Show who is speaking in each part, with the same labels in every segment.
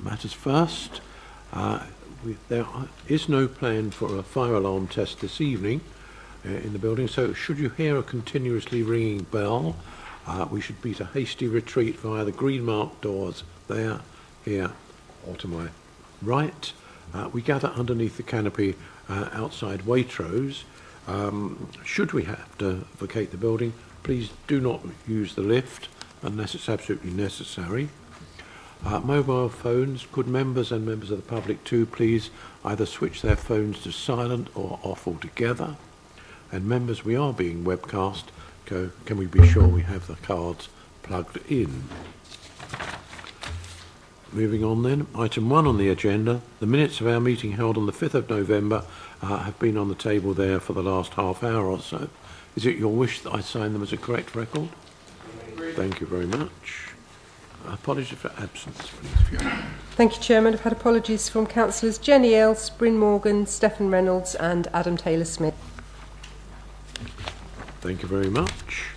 Speaker 1: matters first. There is no plan for a fire alarm test this evening in the building, so should you hear a continuously ringing bell, we should beat a hasty retreat via the green marked doors there, here, or to my right. We gather underneath the canopy outside Waitrose. Should we have to vacate the building, please do not use the lift unless it's absolutely necessary. Mobile phones, could members and members of the public too please either switch their phones to silent or off altogether. And members, we are being webcast, so can we be sure we have the cards plugged in? Moving on then, item 1 on the agenda, the minutes of our meeting held on the 5th of November have been on the table there for the last half hour or so. Is it your wish that I sign them as a correct record? Thank you very much. Apologies for absence, please, Fiona.
Speaker 2: Thank you, Chairman. I've had apologies from Councillors Jenny Else, Bryn Morgan, Stephen Reynolds and Adam Taylor-Smith.
Speaker 1: Thank you very much.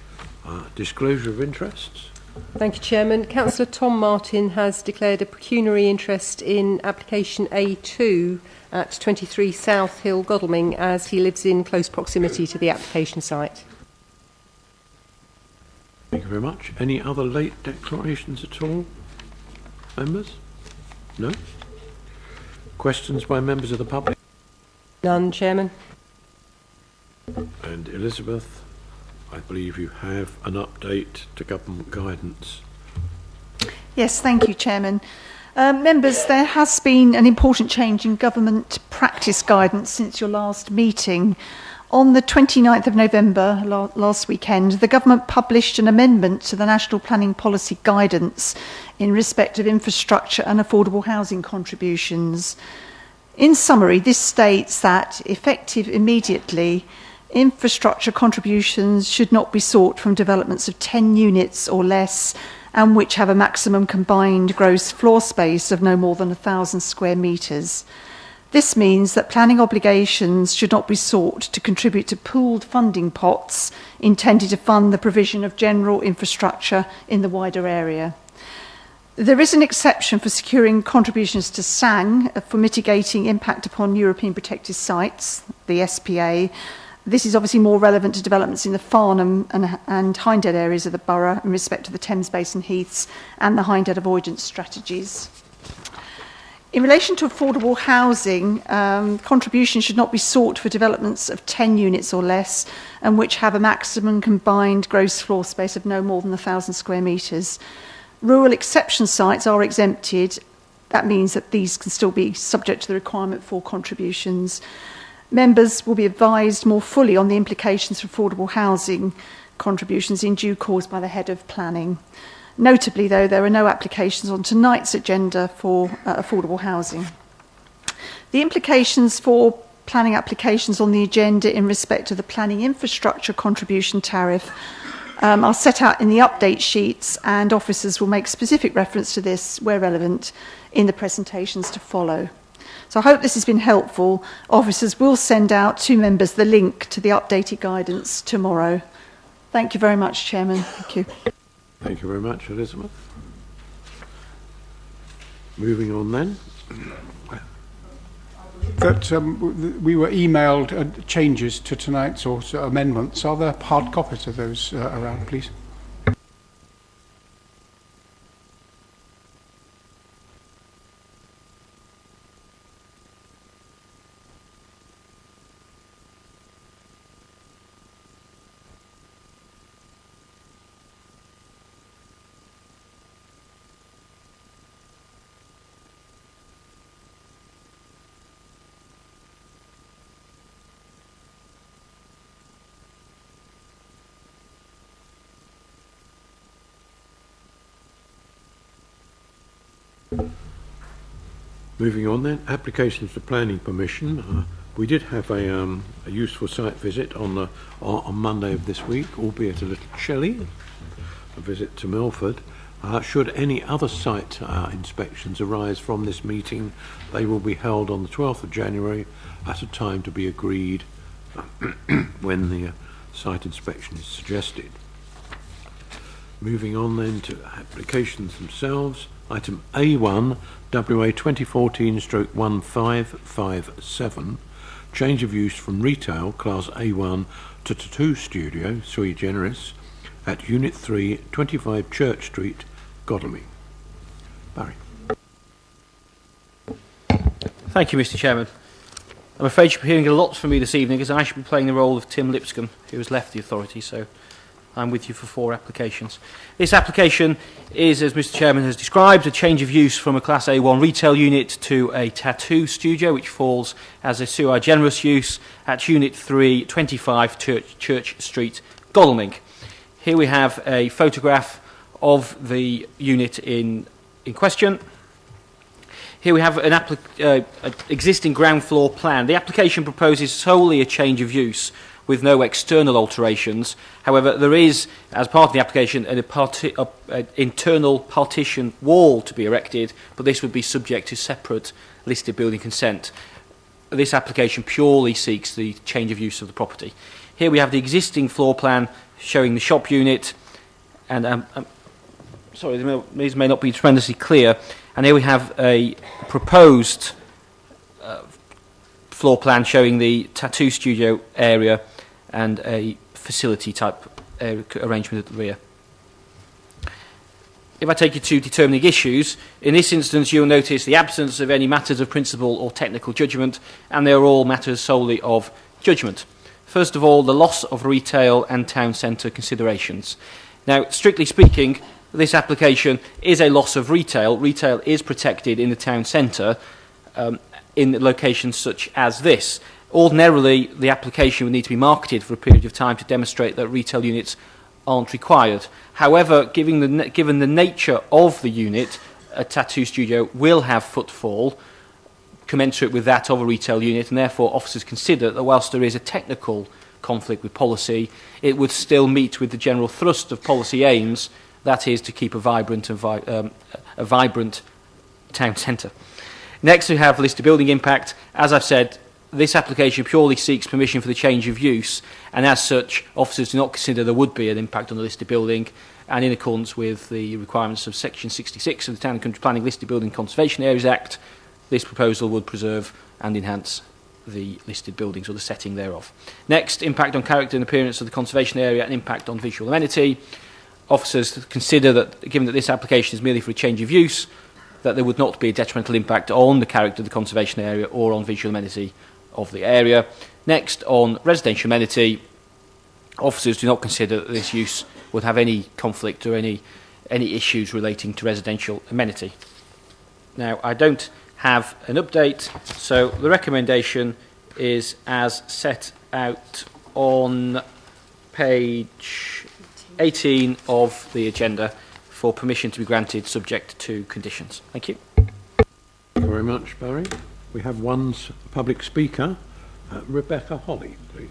Speaker 1: Disclosure of interests.
Speaker 2: Thank you, Chairman. Councillor Tom Martin has declared a pecuniary interest in application A2 at 23 South Hill, Godalming, as he lives in close proximity to the application site.
Speaker 1: Thank you very much. Any other late declarations at all, members? No? Questions by members of the public?
Speaker 2: None, Chairman.
Speaker 1: And Elizabeth, I believe you have an update to government guidance.
Speaker 3: Yes, thank you, Chairman. Members, there has been an important change in government practice guidance since your last meeting. On the 29th of November, last weekend, the government published an amendment to the National Planning Policy Guidance in respect of infrastructure and affordable housing contributions. In summary, this states that, effective immediately, infrastructure contributions should not be sought from developments of 10 units or less and which have a maximum combined gross floor space of no more than 1,000 square metres. This means that planning obligations should not be sought to contribute to pooled funding pots intended to fund the provision of general infrastructure in the wider area. There is an exception for securing contributions to SANG for mitigating impact upon European protected sites, the SPA. This is obviously more relevant to developments in the Farnham and Hindhead areas of the borough in respect to the Thames Basin heaths and the Hindhead avoidance strategies. In relation to affordable housing, contributions should not be sought for developments of 10 units or less and which have a maximum combined gross floor space of no more than 1,000 square metres. Rural exception sites are exempted. That means that these can still be subject to the requirement for contributions. Members will be advised more fully on the implications for affordable housing contributions in due course by the Head of Planning. Notably, though, there are no applications on tonight's agenda for affordable housing. The implications for planning applications on the agenda in respect of the planning infrastructure contribution tariff are set out in the update sheets, and officers will make specific reference to this, where relevant, in the presentations to follow. So I hope this has been helpful. Officers will send out to members the link to the updated guidance tomorrow. Thank you very much, Chairman. Thank you.
Speaker 1: Thank you very much, Elizabeth. Moving on then.
Speaker 4: That we were emailed changes to tonight's or amendments. Are there hard copies of those around, please?
Speaker 1: Moving on then, applications for planning permission. We did have a useful site visit on Monday of this week, albeit a little chilly, a visit to Milford. Should any other site inspections arise from this meeting, they will be held on the 12th of January at a time to be agreed when the site inspection is suggested. Moving on then to applications themselves. Item A1, WA 2014/1557, change of use from retail class A1 to tattoo studio, sui generis, at Unit 3, 25 Church Street, Godalming. Barry.
Speaker 5: Thank you, Mr. Chairman. I'm afraid you'll be hearing a lot from me this evening, as I should be playing the role of Tim Lipscomb, who has left the authority, so I'm with you for 4 applications. This application is, as Mr. Chairman has described, a change of use from a Class A1 retail unit to a tattoo studio, which falls as a sui generis use at Unit 3, 25 Church Street, Godalming. Here we have a photograph of the unit in question. Here we have an existing ground floor plan. The application proposes solely a change of use with no external alterations. However, there is, as part of the application, an internal partition wall to be erected, but this would be subject to separate listed building consent. This application purely seeks the change of use of the property. Here we have the existing floor plan showing the shop unit, and sorry, these may not be tremendously clear. And here we have a proposed floor plan showing the tattoo studio area and a facility type arrangement at the rear. If I take you to determining issues, in this instance you'll notice the absence of any matters of principle or technical judgment, and they are all matters solely of judgment. First of all, the loss of retail and town centre considerations. Now, strictly speaking, this application is a loss of retail. Retail is protected in the town centre in locations such as this. Ordinarily, the application would need to be marketed for a period of time to demonstrate that retail units aren't required. However, given the nature of the unit, a tattoo studio will have footfall commensurate with that of a retail unit, and therefore officers consider that whilst there is a technical conflict with policy, it would still meet with the general thrust of policy aims, that is, to keep a vibrant town centre. Next, we have listed building impact. As I've said, this application purely seeks permission for the change of use, and as such, officers do not consider there would be an impact on the listed building, and in accordance with the requirements of Section 66 of the Town and Country Planning Listed Building Conservation Areas Act, this proposal would preserve and enhance the listed buildings or the setting thereof. Next, impact on character and appearance of the conservation area and impact on visual amenity. Officers consider that, given that this application is merely for a change of use, that there would not be a detrimental impact on the character of the conservation area or on visual amenity of the area. Next, on residential amenity, officers do not consider that this use would have any conflict or any issues relating to residential amenity. Now, I don't have an update, so the recommendation is as set out on page 18 of the agenda for permission to be granted subject to conditions. Thank you.
Speaker 1: Thank you very much, Barry. We have one public speaker, Rebecca Holly, please.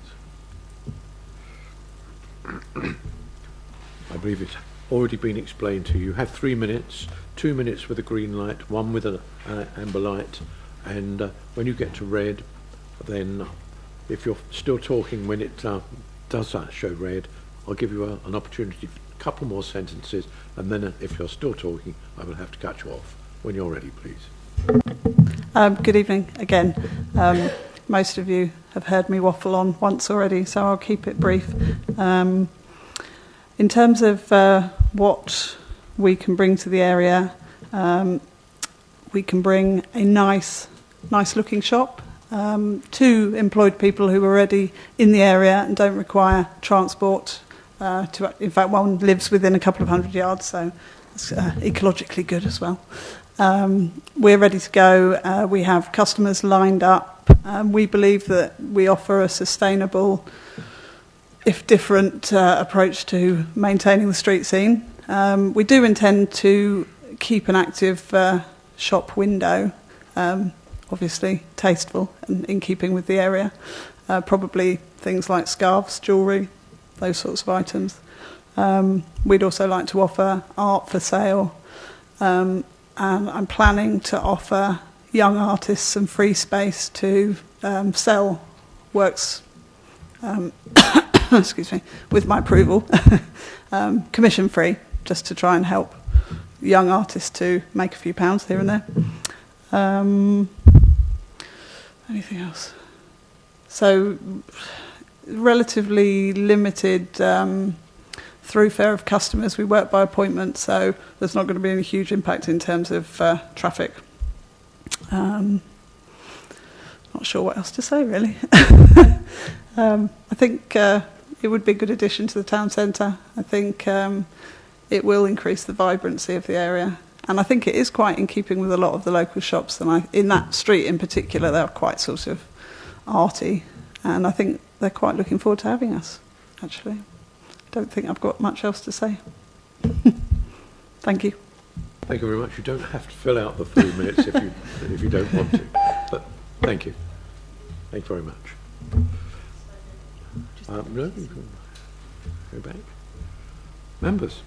Speaker 1: I believe it's already been explained to you. You have 3 minutes, 2 minutes with a green light, 1 with an amber light, and when you get to red, then if you're still talking when it does show red, I'll give you an opportunity for a couple more sentences, and then if you're still talking, I will have to cut you off. When you're ready, please.
Speaker 6: Good evening again. Most of you have heard me waffle on once already, so I'll keep it brief. In terms of what we can bring to the area, we can bring a nice looking shop, 2 employed people who are already in the area and don't require transport. In fact, one lives within a couple of 100 yards, so it's ecologically good as well. We're ready to go. We have customers lined up. We believe that we offer a sustainable, if different, approach to maintaining the street scene. We do intend to keep an active shop window, obviously tasteful and in keeping with the area. Probably things like scarves, jewellery, those sorts of items. We'd also like to offer art for sale. And I'm planning to offer young artists some free space to sell works, excuse me, with my approval, commission free, just to try and help young artists to make a few pounds here and there. Anything else? So relatively limited throughfare of customers. We work by appointment, so there's not going to be any huge impact in terms of traffic. Not sure what else to say, really. I think it would be a good addition to the town centre. I think it will increase the vibrancy of the area. And I think it is quite in keeping with a lot of the local shops. And in that street in particular, they're quite sort of arty. And I think they're quite looking forward to having us, actually. I don't think I've got much else to say. Thank you.
Speaker 1: Thank you very much. You don't have to fill out the 3 minutes if you don't want to. But thank you. Thank you very much. No, you can go back. Members.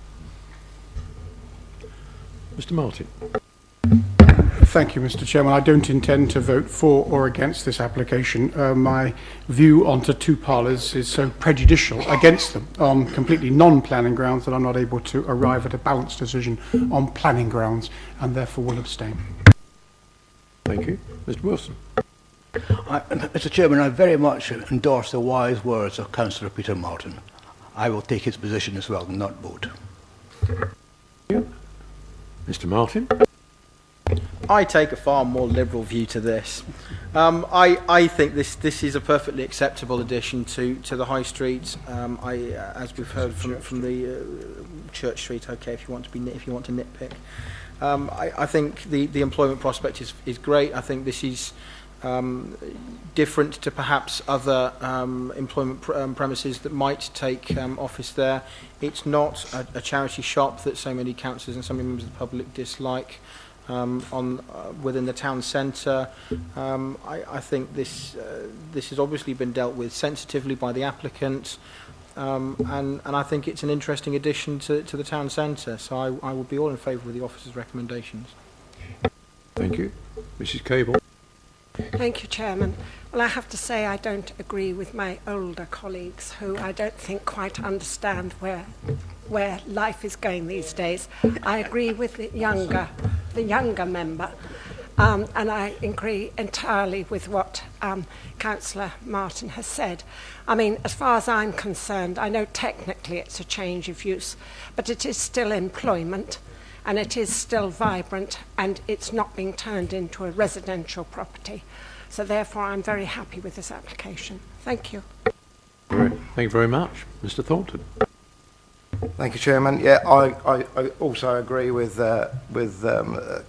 Speaker 1: Mr. Martin.
Speaker 4: Thank you, Mr. Chairman. I don't intend to vote for or against this application. My view onto two parlours is so prejudicial against them on completely non-planning grounds that I'm not able to arrive at a balanced decision on planning grounds, and therefore will abstain.
Speaker 1: Thank you. Mr. Wilson.
Speaker 7: Mr. Chairman, I very much endorse the wise words of Councillor Peter Martin. I will take his position as well and not vote.
Speaker 1: Mr. Martin.
Speaker 8: I take a far more liberal view to this. I think this is a perfectly acceptable addition to the High Street. As we've heard from the Church Street. Okay, if you want to nitpick. I think the employment prospect is great. I think this is different to perhaps other employment premises that might take office there. It's not a charity shop that so many councillors and so many members of the public dislike. Within the town centre, I think this has obviously been dealt with sensitively by the applicant, and I think it's an interesting addition to the town centre. So I would be all in favour of the officer's recommendations.
Speaker 1: Thank you, Mrs. Cable.
Speaker 9: Thank you, Chairman. Well, I have to say I don't agree with my older colleagues who I don't think quite understand where life is going these days. I agree with the younger member, and I agree entirely with what Councillor Martin has said. I mean, as far as I'm concerned, I know technically it's a change of use, but it is still employment, and it is still vibrant, and it's not being turned into a residential property. So therefore, I'm very happy with this application. Thank you.
Speaker 1: Thank you very much. Mr. Thornton.
Speaker 10: Thank you, Chairman. Yeah, I also agree with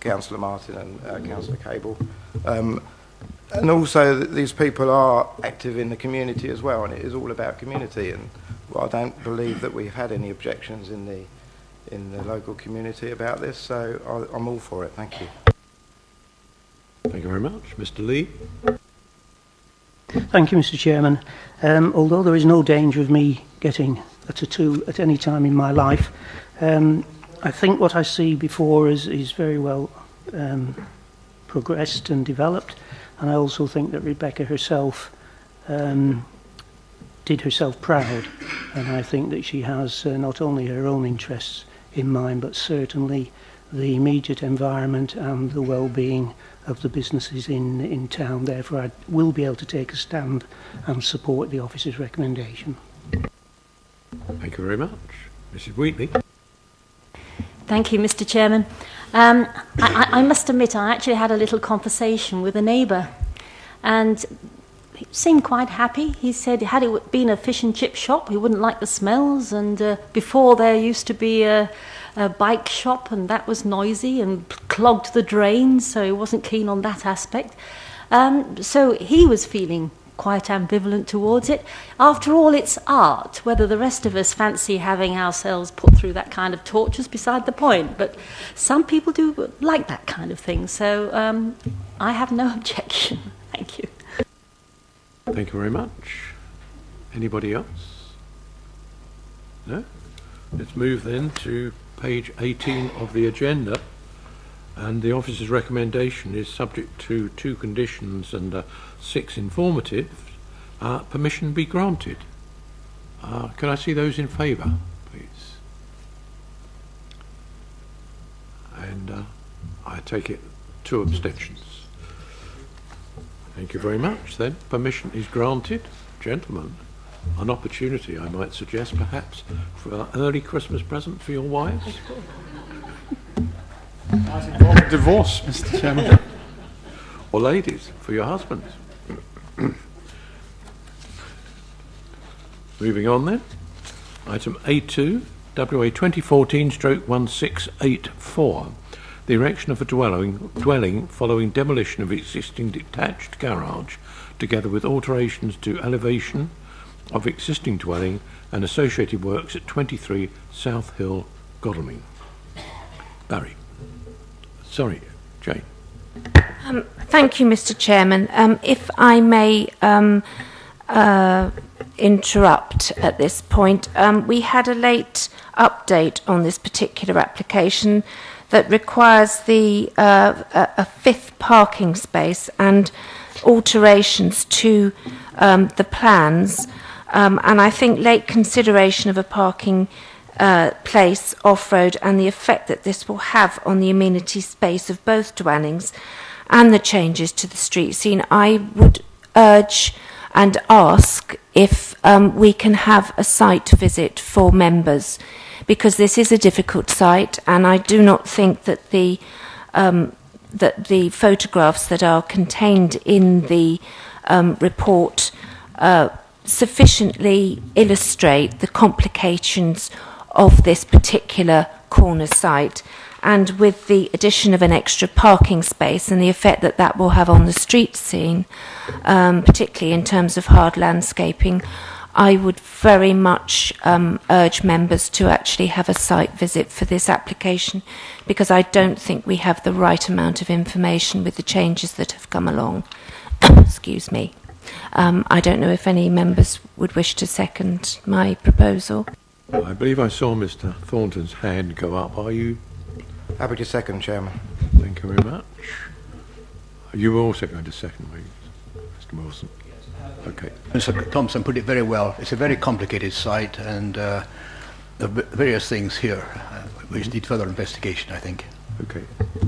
Speaker 10: Councillor Martin and Councillor Cable. And also that these people are active in the community as well, and it is all about community. And I don't believe that we've had any objections in the local community about this, so I'm all for it. Thank you.
Speaker 1: Thank you very much. Mr. Lee.
Speaker 11: Thank you, Mr. Chairman. Although there is no danger of me getting a tattoo at any time in my life, I think what I see before is very well progressed and developed, and I also think that Rebecca herself did herself proud, and I think that she has not only her own interests in mind, but certainly the immediate environment and the well-being of the businesses in town. Therefore, I will be able to take a stand and support the officer's recommendation.
Speaker 1: Thank you very much. Mrs. Wheatley.
Speaker 12: Thank you, Mr. Chairman. I must admit, I actually had a little conversation with a neighbour, and he seemed quite happy. He said, had it been a fish and chip shop, he wouldn't like the smells, and before there used to be a bike shop, and that was noisy and clogged the drains, so he wasn't keen on that aspect. So he was feeling quite ambivalent towards it. After all, it's art. Whether the rest of us fancy having ourselves put through that kind of torture's beside the point, but some people do like that kind of thing, so I have no objection. Thank you.
Speaker 1: Thank you very much. Anybody else? No? Let's move then to page 18 of the agenda, and the officer's recommendation is subject to 2 conditions and 6 informative. Permission be granted. Can I see those in favour, please? and I take it 2 abstentions. Thank you very much. Then permission is granted. Gentlemen, an opportunity, I might suggest, perhaps, for an early Christmas present for your wives.
Speaker 4: Divorce, Mr. Chairman.
Speaker 1: Or ladies, for your husbands. Moving on then. Item A2, WA 2014/1684. The erection of a dwelling following demolition of existing detached garage, together with alterations to elevation of existing dwelling and associated works at 23 South Hill, Godalming. Barry. Sorry, Jane.
Speaker 13: Thank you, Mr. Chairman. If I may interrupt at this point, we had a late update on this particular application that requires a 5th parking space and alterations to the plans, and I think late consideration of a parking place off-road and the effect that this will have on the amenity space of both dwellings and the changes to the street scene, I would urge and ask if we can have a site visit for members, because this is a difficult site, and I do not think that the photographs that are contained in the report sufficiently illustrate the complications of this particular corner site. And with the addition of an extra parking space and the effect that that will have on the street scene, particularly in terms of hard landscaping, I would very much urge members to actually have a site visit for this application, because I don't think we have the right amount of information with the changes that have come along. Excuse me. I don't know if any members would wish to second my proposal.
Speaker 1: I believe I saw Mr. Thornton's hand go up. Are you?
Speaker 10: Happy to second, Chairman.
Speaker 1: Thank you very much. You were also going to second, were you, Mr. Wilson? Okay.
Speaker 7: Mr. Thompson put it very well. It's a very complicated site, and there are various things here which need further investigation, I think.
Speaker 1: Okay.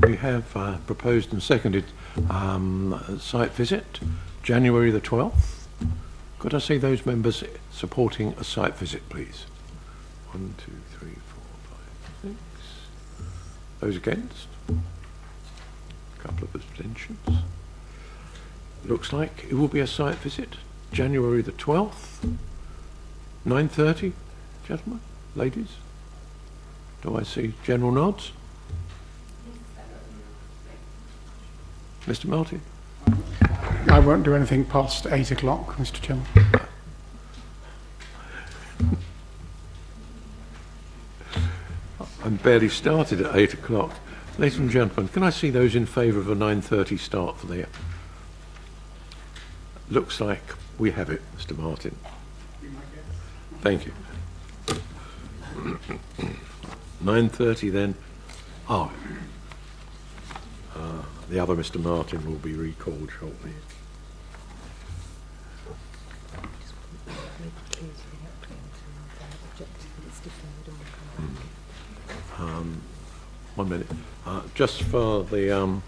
Speaker 1: We have proposed and seconded a site visit, January the 12th. Could I see those members supporting a site visit, please? 1, 2, 3, 4, 5, 6. Those against? A couple of abstentions. Looks like it will be a site visit, January the 12th, 9:30, gentlemen, ladies. Do I see general nods? Mr. Martin?
Speaker 4: I won't do anything past 8 o'clock, Mr. Chairman.
Speaker 1: I'm barely started at 8 o'clock. Ladies and gentlemen, can I see those in favour of a 9:30 start for there? Looks like we have it, Mr. Martin. Thank you. 9:30 then. Oh, the other Mr. Martin will be recalled shortly. One minute. Just for the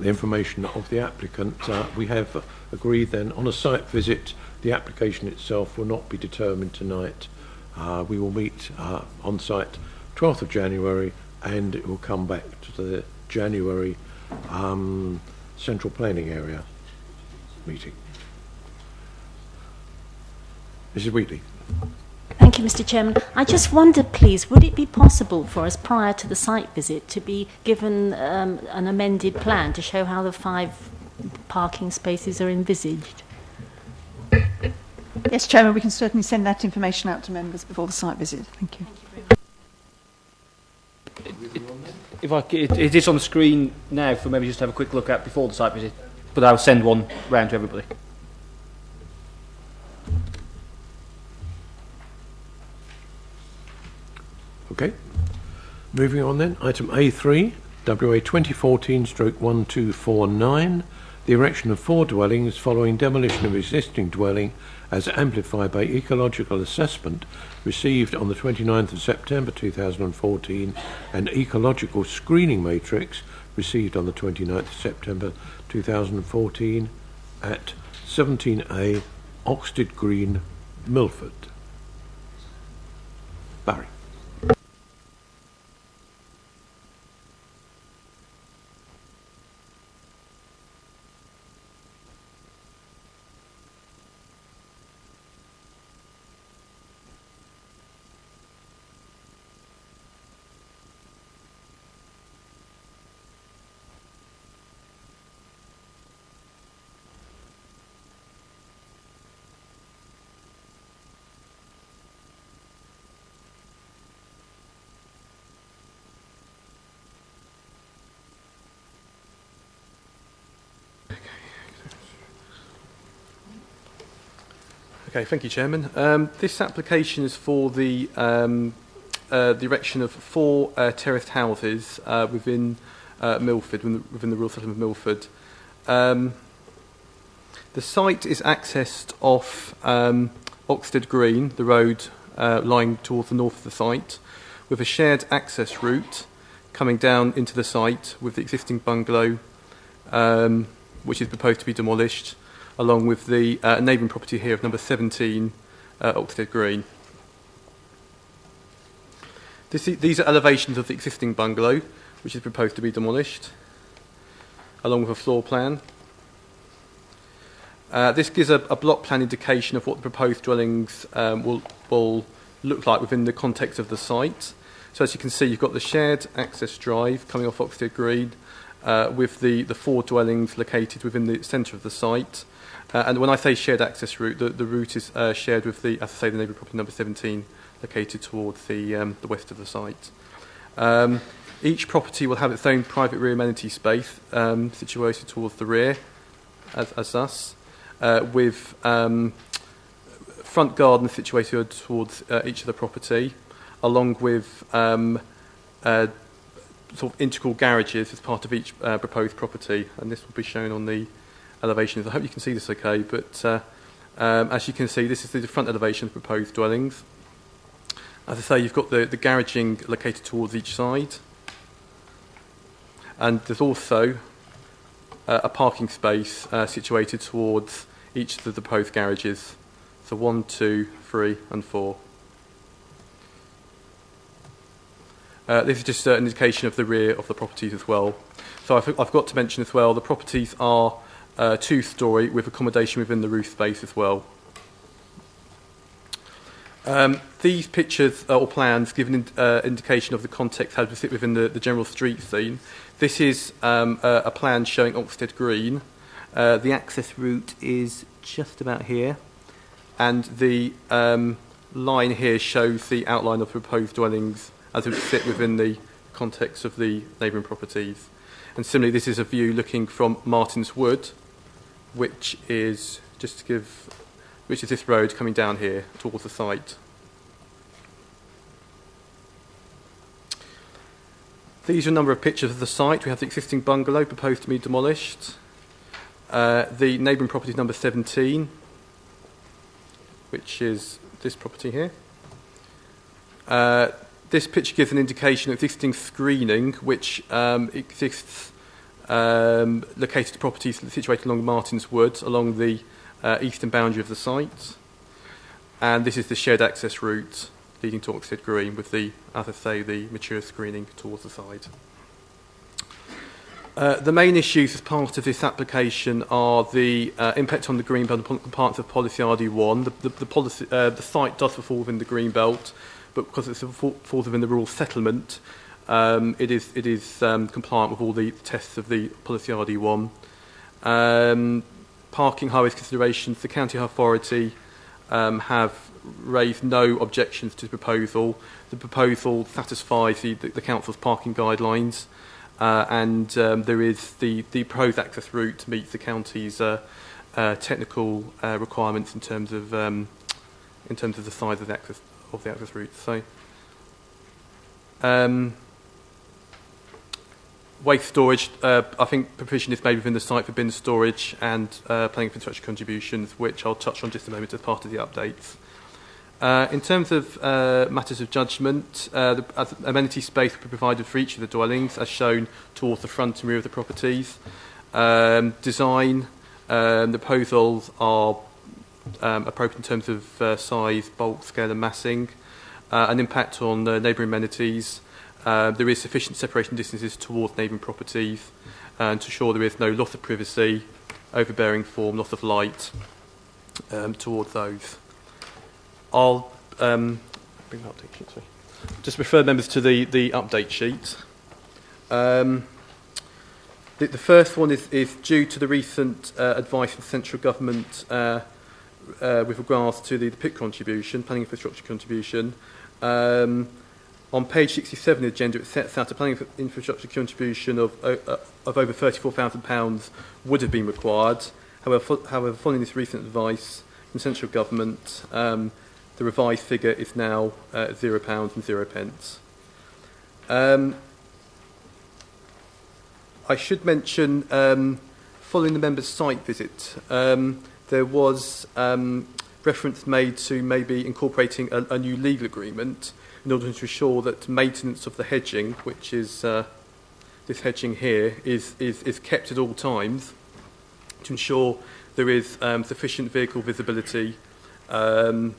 Speaker 1: information of the applicant, we have agreed then on a site visit. The application itself will not be determined tonight. We will meet on site 12th of January, and it will come back to the January Central Planning Area meeting. Mrs. Wheatley.
Speaker 12: Thank you, Mr. Chairman. I just wondered, please, would it be possible for us prior to the site visit to be given an amended plan to show how the 5 parking spaces are envisaged?
Speaker 3: Yes, Chairman, we can certainly send that information out to members before the site visit. Thank you.
Speaker 5: It is on the screen now for maybe just to have a quick look at before the site visit, but I'll send one round to everybody.
Speaker 1: Okay. Moving on then, item A3, WA 2014/1249. the erection of 4 dwellings following demolition of existing dwelling as amplified by ecological assessment received on the 29th of September 2014 and ecological screening matrix received on the 29th of September 2014 at 17A Oxted Green, Milford. Barry.
Speaker 14: Okay, thank you, Chairman. This application is for the erection of 4 terraced houses within Milford, within the rural settlement of Milford. The site is accessed off Oxted Green, the road lying towards the north of the site, with a shared access route coming down into the site with the existing bungalow, which is proposed to be demolished, along with the neighbouring property here of number 17, Oxted Green. These are elevations of the existing bungalow, which is proposed to be demolished, along with a floor plan. This gives a block plan indication of what the proposed dwellings will look like within the context of the site. So as you can see, you've got the shared access drive coming off Oxted Green, with the 4 dwellings located within the centre of the site. And when I say shared access route, the route is shared with the, as I say, the neighbouring property number 17, located towards the west of the site. Each property will have its own private rear amenity space situated towards the rear, as thus, with front garden situated towards each of the property, along with sort of integral garages as part of each proposed property, and this will be shown on the elevations. I hope you can see this okay, but as you can see, this is the front elevation of proposed dwellings. As I say, you've got the garaging located towards each side, and there's also a parking space situated towards each of the proposed garages. So 1, 2, 3 and 4. This is just an indication of the rear of the properties as well. So I've got to mention as well, the properties are 2-storey with accommodation within the roof space as well. These pictures or plans give an indication of the context how to sit within the general street scene. This is a plan showing Oxted Green. The access route is just about here, and the line here shows the outline of proposed dwellings as it would sit within the context of the neighbouring properties. And similarly, this is a view looking from Martin's Wood, which is this road coming down here towards the site. These are a number of pictures of the site. We have the existing bungalow proposed to be demolished. The neighbouring property is number 17, which is this property here. This picture gives an indication of existing screening, which exists located to properties situated along Martin's Wood, along the eastern boundary of the site. And this is the shared access route leading to Oxted Green with the, as I say, the mature screening towards the side. The main issues as part of this application are the impact on the greenbelt and compliance of Policy RD1. The site does fall within the greenbelt, but because it falls within the rural settlement, it is compliant with all the tests of the Policy RD1. Parking highways considerations, the county authority have raised no objections to the proposal. The proposal satisfies the council's parking guidelines, and there is the proposed access route meets the county's technical requirements in terms of the size of the access route. So waste storage, I think provision is made within the site for bin storage and planning infrastructure contributions, which I'll touch on just a moment as part of the updates. In terms of matters of judgment, the amenity space will be provided for each of the dwellings, as shown towards the front and rear of the properties. Design, the proposals are appropriate in terms of size, bulk, scale and massing. An impact on neighbouring amenities. There is sufficient separation distances towards neighbouring properties and to ensure there is no loss of privacy, overbearing form, loss of light towards those. I'll bring the update sheet, sorry. Just refer members to the update sheet. The first one is due to the recent advice from the central government with regards to the PIC contribution, planning infrastructure contribution. On page 67 of the agenda, it sets out a planning infrastructure contribution of over £34,000 would have been required. However, following this recent advice from the central government, the revised figure is now £0.00. I should mention, following the member's site visit, there was reference made to maybe incorporating a new legal agreement in order to ensure that maintenance of the hedging, which is this hedging here, is kept at all times to ensure there is sufficient vehicle visibility along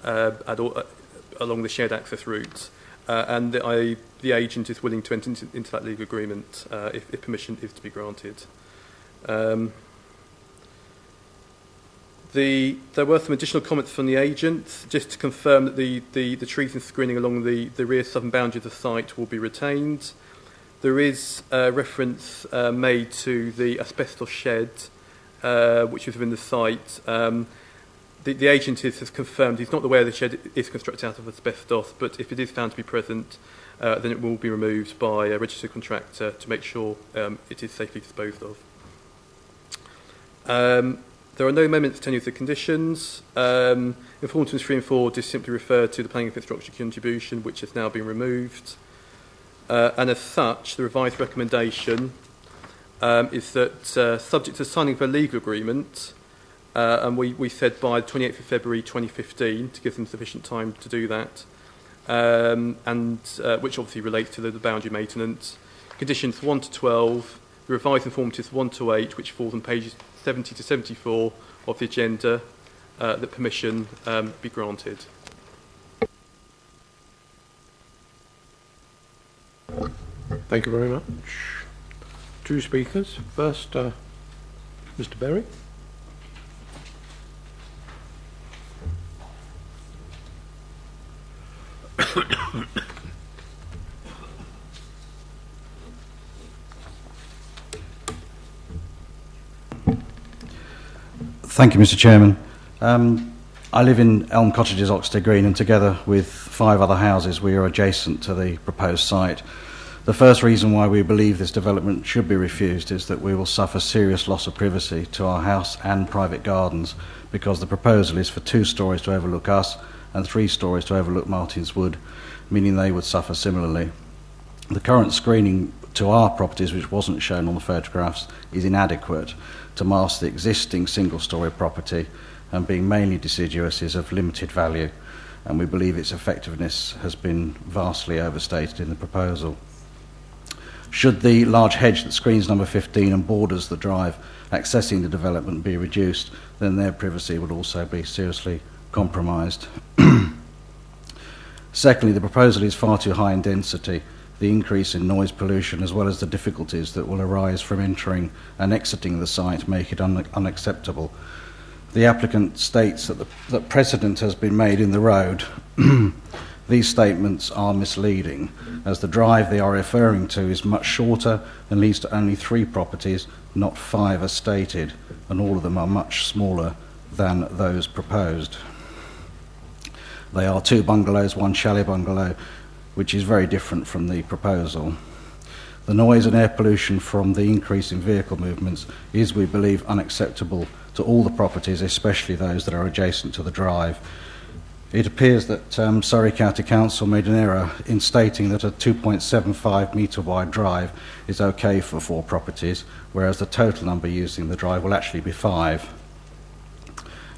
Speaker 14: the shared access routes, and the agent is willing to enter into that legal agreement if permission is to be granted. There were some additional comments from the agent, just to confirm that the trees and screening along the rear southern boundary of the site will be retained. There is reference made to the asbestos shed, which is within the site. The agent has confirmed he's not aware the shed is constructed out of asbestos, but if it is found to be present, then it will be removed by a registered contractor to make sure it is safely disposed of. There are no amendments to any of the conditions. Informations 3 and 4 just simply refer to the planning infrastructure contribution, which has now been removed. And as such, the revised recommendation is that, subject to signing of a legal agreement, and we said by the 28th of February 2015 to give them sufficient time to do that, and which obviously relates to the boundary maintenance. Conditions 1 to 12, the revised informatives 1 to 8, which falls on pages 70 to 74 of the agenda, that permission be granted.
Speaker 1: Thank you very much. Two speakers. First, Mr. Berry.
Speaker 15: Thank you, Mr. Chairman. I live in Elm Cottages, Oxted Green, and together with 5 other houses, we are adjacent to the proposed site. The first reason why we believe this development should be refused is that we will suffer serious loss of privacy to our house and private gardens, because the proposal is for 2 stories to overlook us and 3 stories to overlook Martin's Wood, meaning they would suffer similarly. The current screening to our properties, which wasn't shown on the photographs, is inadequate to mask the existing single-storey property, and being mainly deciduous is of limited value, and we believe its effectiveness has been vastly overstated in the proposal. Should the large hedge that screens number 15 and borders the drive accessing the development be reduced, then their privacy would also be seriously compromised. Secondly, the proposal is far too high in density. The increase in noise pollution, as well as the difficulties that will arise from entering and exiting the site, make it unacceptable. The applicant states that precedent has been made in the road. These statements are misleading, as the drive they are referring to is much shorter and leads to only 3 properties, not 5 as stated, and all of them are much smaller than those proposed. They are 2 bungalows, 1 chalet bungalow, which is very different from the proposal. The noise and air pollution from the increase in vehicle movements is, we believe, unacceptable to all the properties, especially those that are adjacent to the drive. It appears that Surrey County Council made an error in stating that a 2.75 metre wide drive is okay for 4 properties, whereas the total number using the drive will actually be 5.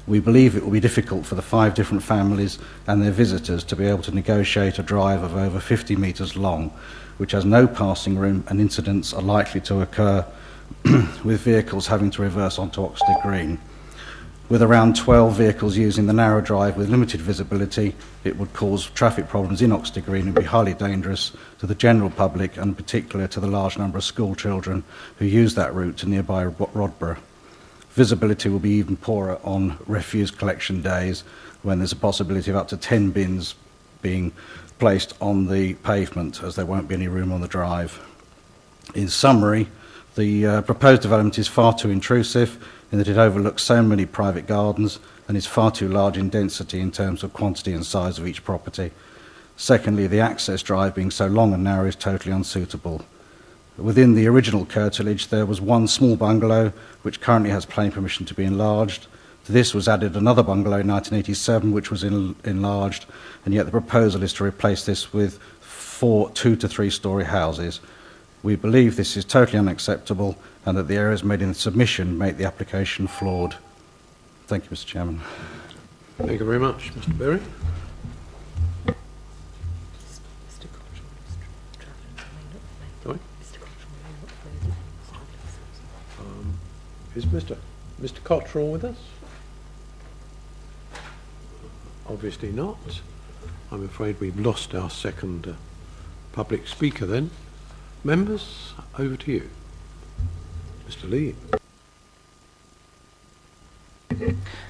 Speaker 15: We believe it will be difficult for the 5 different families and their visitors to be able to negotiate a drive of over 50 metres long, which has no passing room, and incidents are likely to occur with vehicles having to reverse onto Oxted Green. With around 12 vehicles using the narrow drive with limited visibility, it would cause traffic problems in Oxted Green and be highly dangerous to the general public, and particularly to the large number of school children who use that route to nearby Rodborough. Visibility will be even poorer on refuse collection days, when there's a possibility of up to 10 bins being placed on the pavement, as there won't be any room on the drive. In summary, the proposed development is far too intrusive in that it overlooks so many private gardens and is far too large in density in terms of quantity and size of each property. Secondly, the access drive being so long and narrow is totally unsuitable. Within the original curtilage, there was one small bungalow which currently has planning permission to be enlarged. To this was added another bungalow in 1987 which was enlarged, and yet the proposal is to replace this with 4 2- to 3-storey houses. We believe this is totally unacceptable, and that the errors made in the submission make the application flawed. Thank you, Mr. Chairman.
Speaker 1: Thank you very much, Mr. Berry. Sorry? Is Mr. Cottrell with us? Obviously not. I'm afraid we've lost our second public speaker then. Members, over to you. Mr. Lee.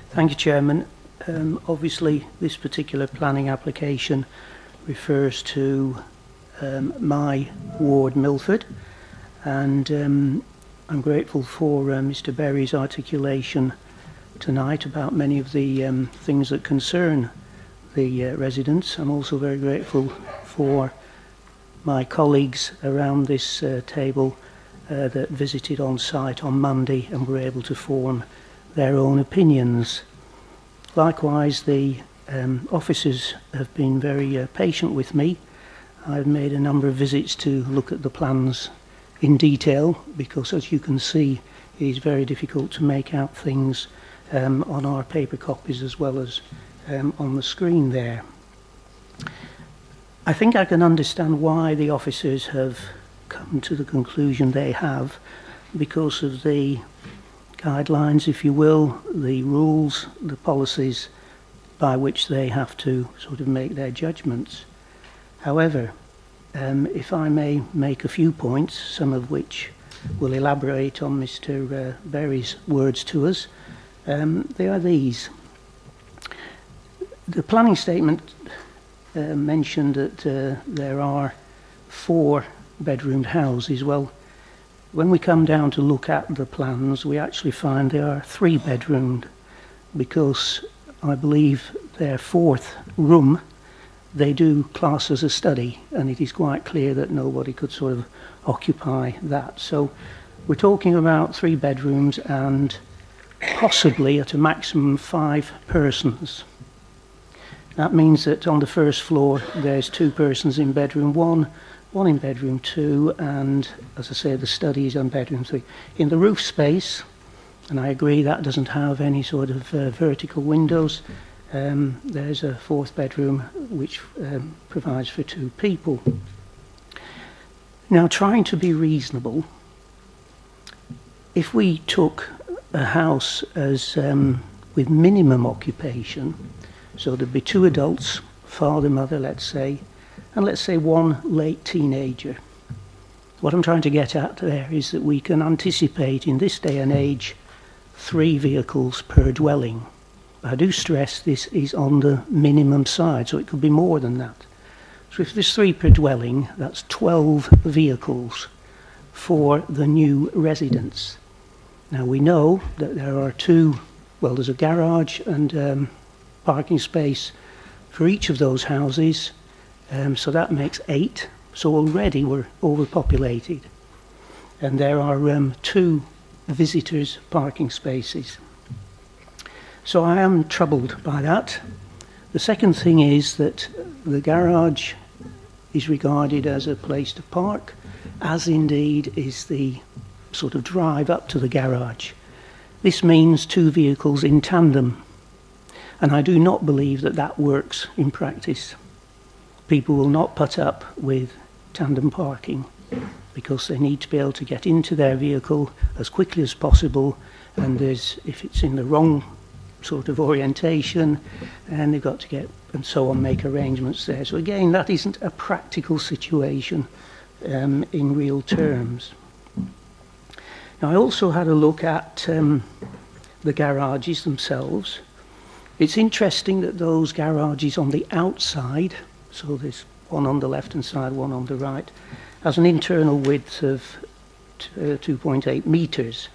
Speaker 11: Thank you, Chairman. Obviously, this particular planning application refers to my ward, Milford, and I'm grateful for Mr. Berry's articulation tonight about many of the things that concern the residents. I'm also very grateful for my colleagues around this table that visited on site on Monday and were able to form their own opinions. Likewise, the officers have been very patient with me. I've made a number of visits to look at the plans in detail, because as you can see, it is very difficult to make out things on our paper copies as well as on the screen there. I think I can understand why the officers have come to the conclusion they have, because of the guidelines, if you will, the rules, the policies by which they have to sort of make their judgments. However, if I may make a few points, some of which will elaborate on Mr. Berry's words to us, they are these. The planning statement mentioned that there are 4-bedroomed houses. Well, when we come down to look at the plans, we actually find they are 3-bedroomed, because I believe their 4th room they do class as a study, and it is quite clear that nobody could sort of occupy that. So we're talking about 3 bedrooms and possibly at a maximum 5 persons. That means that on the first floor there's 2 persons in bedroom 1, 1 in bedroom 2, and as I say, the study is on bedroom 3. In the roof space, and I agree that doesn't have any sort of vertical windows, there's a 4th bedroom which provides for 2 people. Now, trying to be reasonable, if we took a house as with minimum occupation, so there'd be 2 adults, father, mother, let's say, and let's say 1 late teenager. What I'm trying to get at there is that we can anticipate in this day and age 3 vehicles per dwelling. I do stress this is on the minimum side, so it could be more than that. So if there's 3 per dwelling, that's 12 vehicles for the new residents. Now we know that there are 2, well, there's a garage and parking space for each of those houses, so that makes 8. So already we're overpopulated. And there are 2 visitors' parking spaces. So I am troubled by that. The second thing is that the garage is regarded as a place to park, as indeed is the sort of drive up to the garage. This means 2 vehicles in tandem, and I do not believe that that works in practice. People will not put up with tandem parking because they need to be able to get into their vehicle as quickly as possible, and if it's in the wrong sort of orientation, and they've got to get and so on, make arrangements there. So again, that isn't a practical situation in real terms. Now, I also had a look at the garages themselves. It's interesting that those garages on the outside, so there's one on the left hand side, one on the right, has an internal width of 2.8 metres.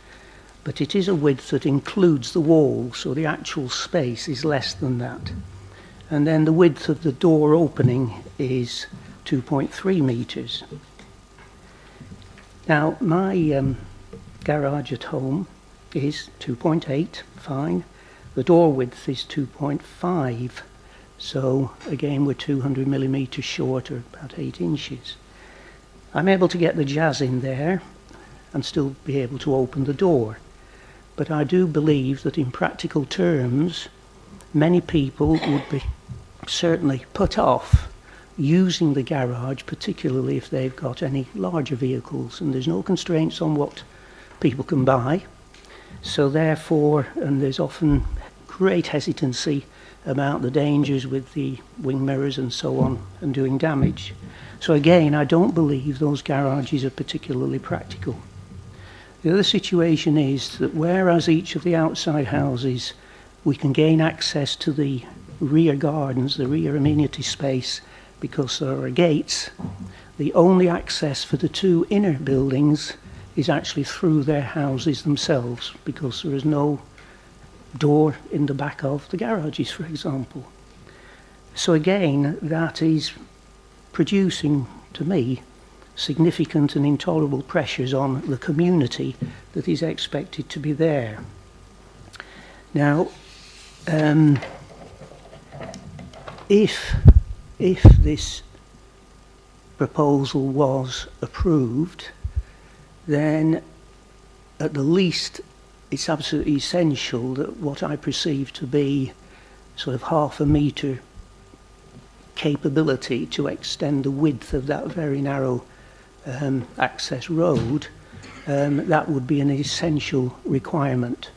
Speaker 11: But it is a width that includes the wall, so the actual space is less than that. And then the width of the door opening is 2.3 metres. Now, my garage at home is 2.8, fine. The door width is 2.5, so again we're 200 millimetres short, or about 8 inches. I'm able to get the jazz in there and still be able to open the door. But I do believe that in practical terms, many people would be certainly put off using the garage, particularly if they've got any larger vehicles, and there's no constraints on what people can buy. So therefore, and there's often great hesitancy about the dangers with the wing mirrors and so on, and doing damage. So again, I don't believe those garages are particularly practical. The other situation is that whereas each of the outside houses we can gain access to the rear gardens, the rear amenity space, because there are gates, the only access for the 2 inner buildings is actually through their houses themselves, because there is no door in the back of the garages, for example. So again, that is producing, to me, significant and intolerable pressures on the community that is expected to be there. Now, if this proposal was approved, then at the least it's absolutely essential that what I perceive to be sort of 0.5 metre capability to extend the width of that very narrow access road, that would be an essential requirement.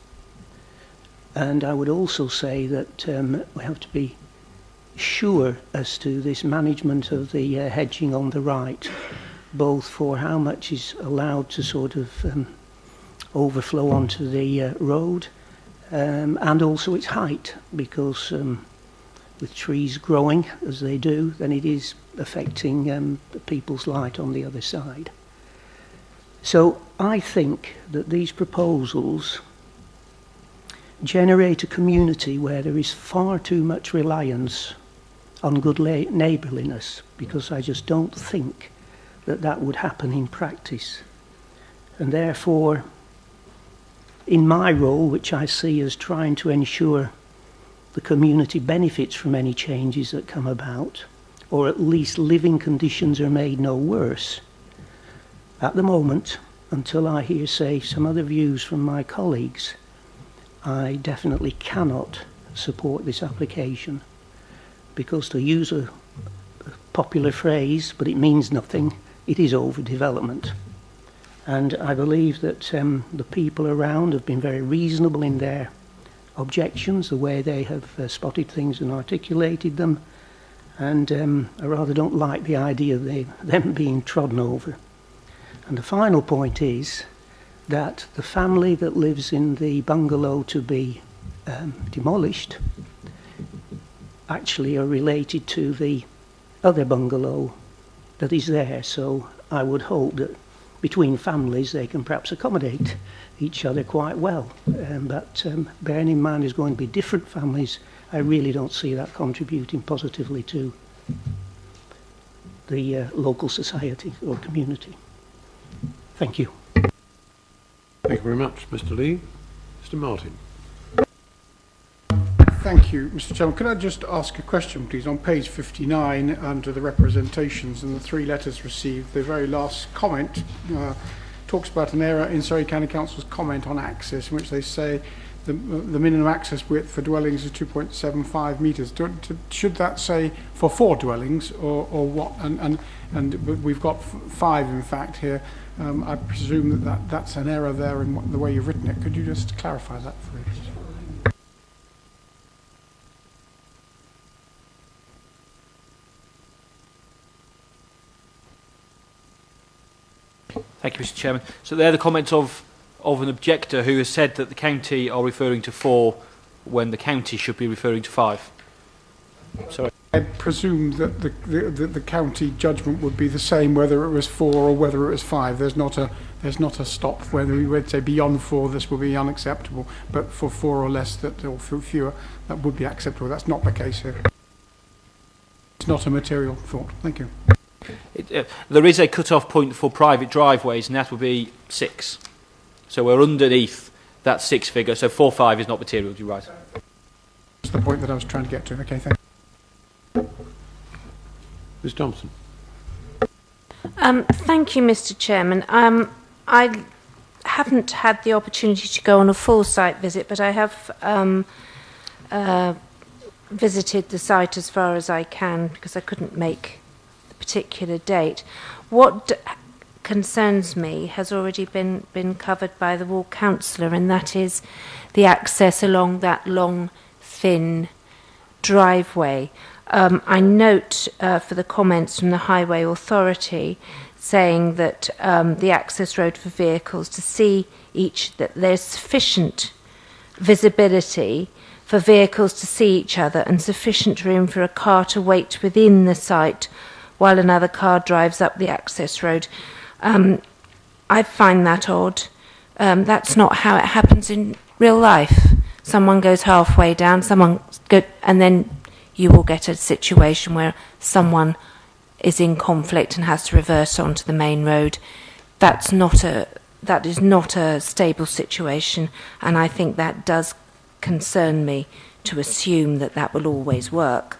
Speaker 11: And I would also say that we have to be sure as to this management of the hedging on the right, both for how much is allowed to sort of overflow onto the road, and also its height, because with trees growing as they do, then it is affecting people's light on the other side. So I think that these proposals generate a community where there is far too much reliance on good neighbourliness, because I just don't think that that would happen in practice. And therefore, in my role, which I see as trying to ensure the community benefits from any changes that come about, or at least living conditions are made no worse, at the moment, until I hear, say, some other views from my colleagues, I definitely cannot support this application, because, to use a popular phrase, but it means nothing, it is overdevelopment. And I believe that the people around have been very reasonable in their objections, the way they have spotted things and articulated them, and I rather don't like the idea of them being trodden over. And the final point is that the family that lives in the bungalow to be demolished actually are related to the other bungalow that is there. So I would hope that between families they can perhaps accommodate each other quite well. But bearing in mind there's going to be different families, I really don't see that contributing positively to the local society or community. Thank you.
Speaker 1: Thank you very much, Mr. Lee. Mr. Martin.
Speaker 4: Thank you, Mr. Chairman. Could I just ask a question, please? On page 59, under the representations and the 3 letters received, the very last comment talks about an error in Surrey County Council's comment on access, in which they say the minimum access width for dwellings is 2.75 metres. Should that say for 4 dwellings, or what? And we've got 5, in fact, here. I presume that's an error there in the way you've written it. Could you just clarify that for me, please?
Speaker 5: Thank you, Mr. Chairman. So they're the comments of an objector who has said that the county are referring to 4 when the county should be referring to 5. Sorry.
Speaker 4: I presume that the county judgment would be the same whether it was 4 or whether it was 5. There's not a stop whether we would say beyond 4 this will be unacceptable, but for 4 or less or fewer that would be acceptable. That's not the case here. It's not a material thought. Thank you.
Speaker 5: There is a cut-off point for private driveways, and that would be 6. So we're underneath that 6 figure. So 4-5 is not material. You're right.
Speaker 4: That's the point that I was trying to get to. Okay, thank you.
Speaker 1: Ms. Thompson.
Speaker 13: Thank you, Mr. Chairman. I haven't had the opportunity to go on a full site visit, but I have visited the site as far as I can because I couldn't make the particular date. What concerns me has already been covered by the ward councillor, and that is the access along that long, thin driveway. I note for the comments from the Highway Authority saying that the access road for vehicles to see that there's sufficient visibility for vehicles to see each other and sufficient room for a car to wait within the site while another car drives up the access road. I find that odd. That's not how it happens in real life. Someone goes halfway down, and then you will get a situation where someone is in conflict and has to reverse onto the main road. That is not a stable situation, and I think that does concern me to assume that will always work.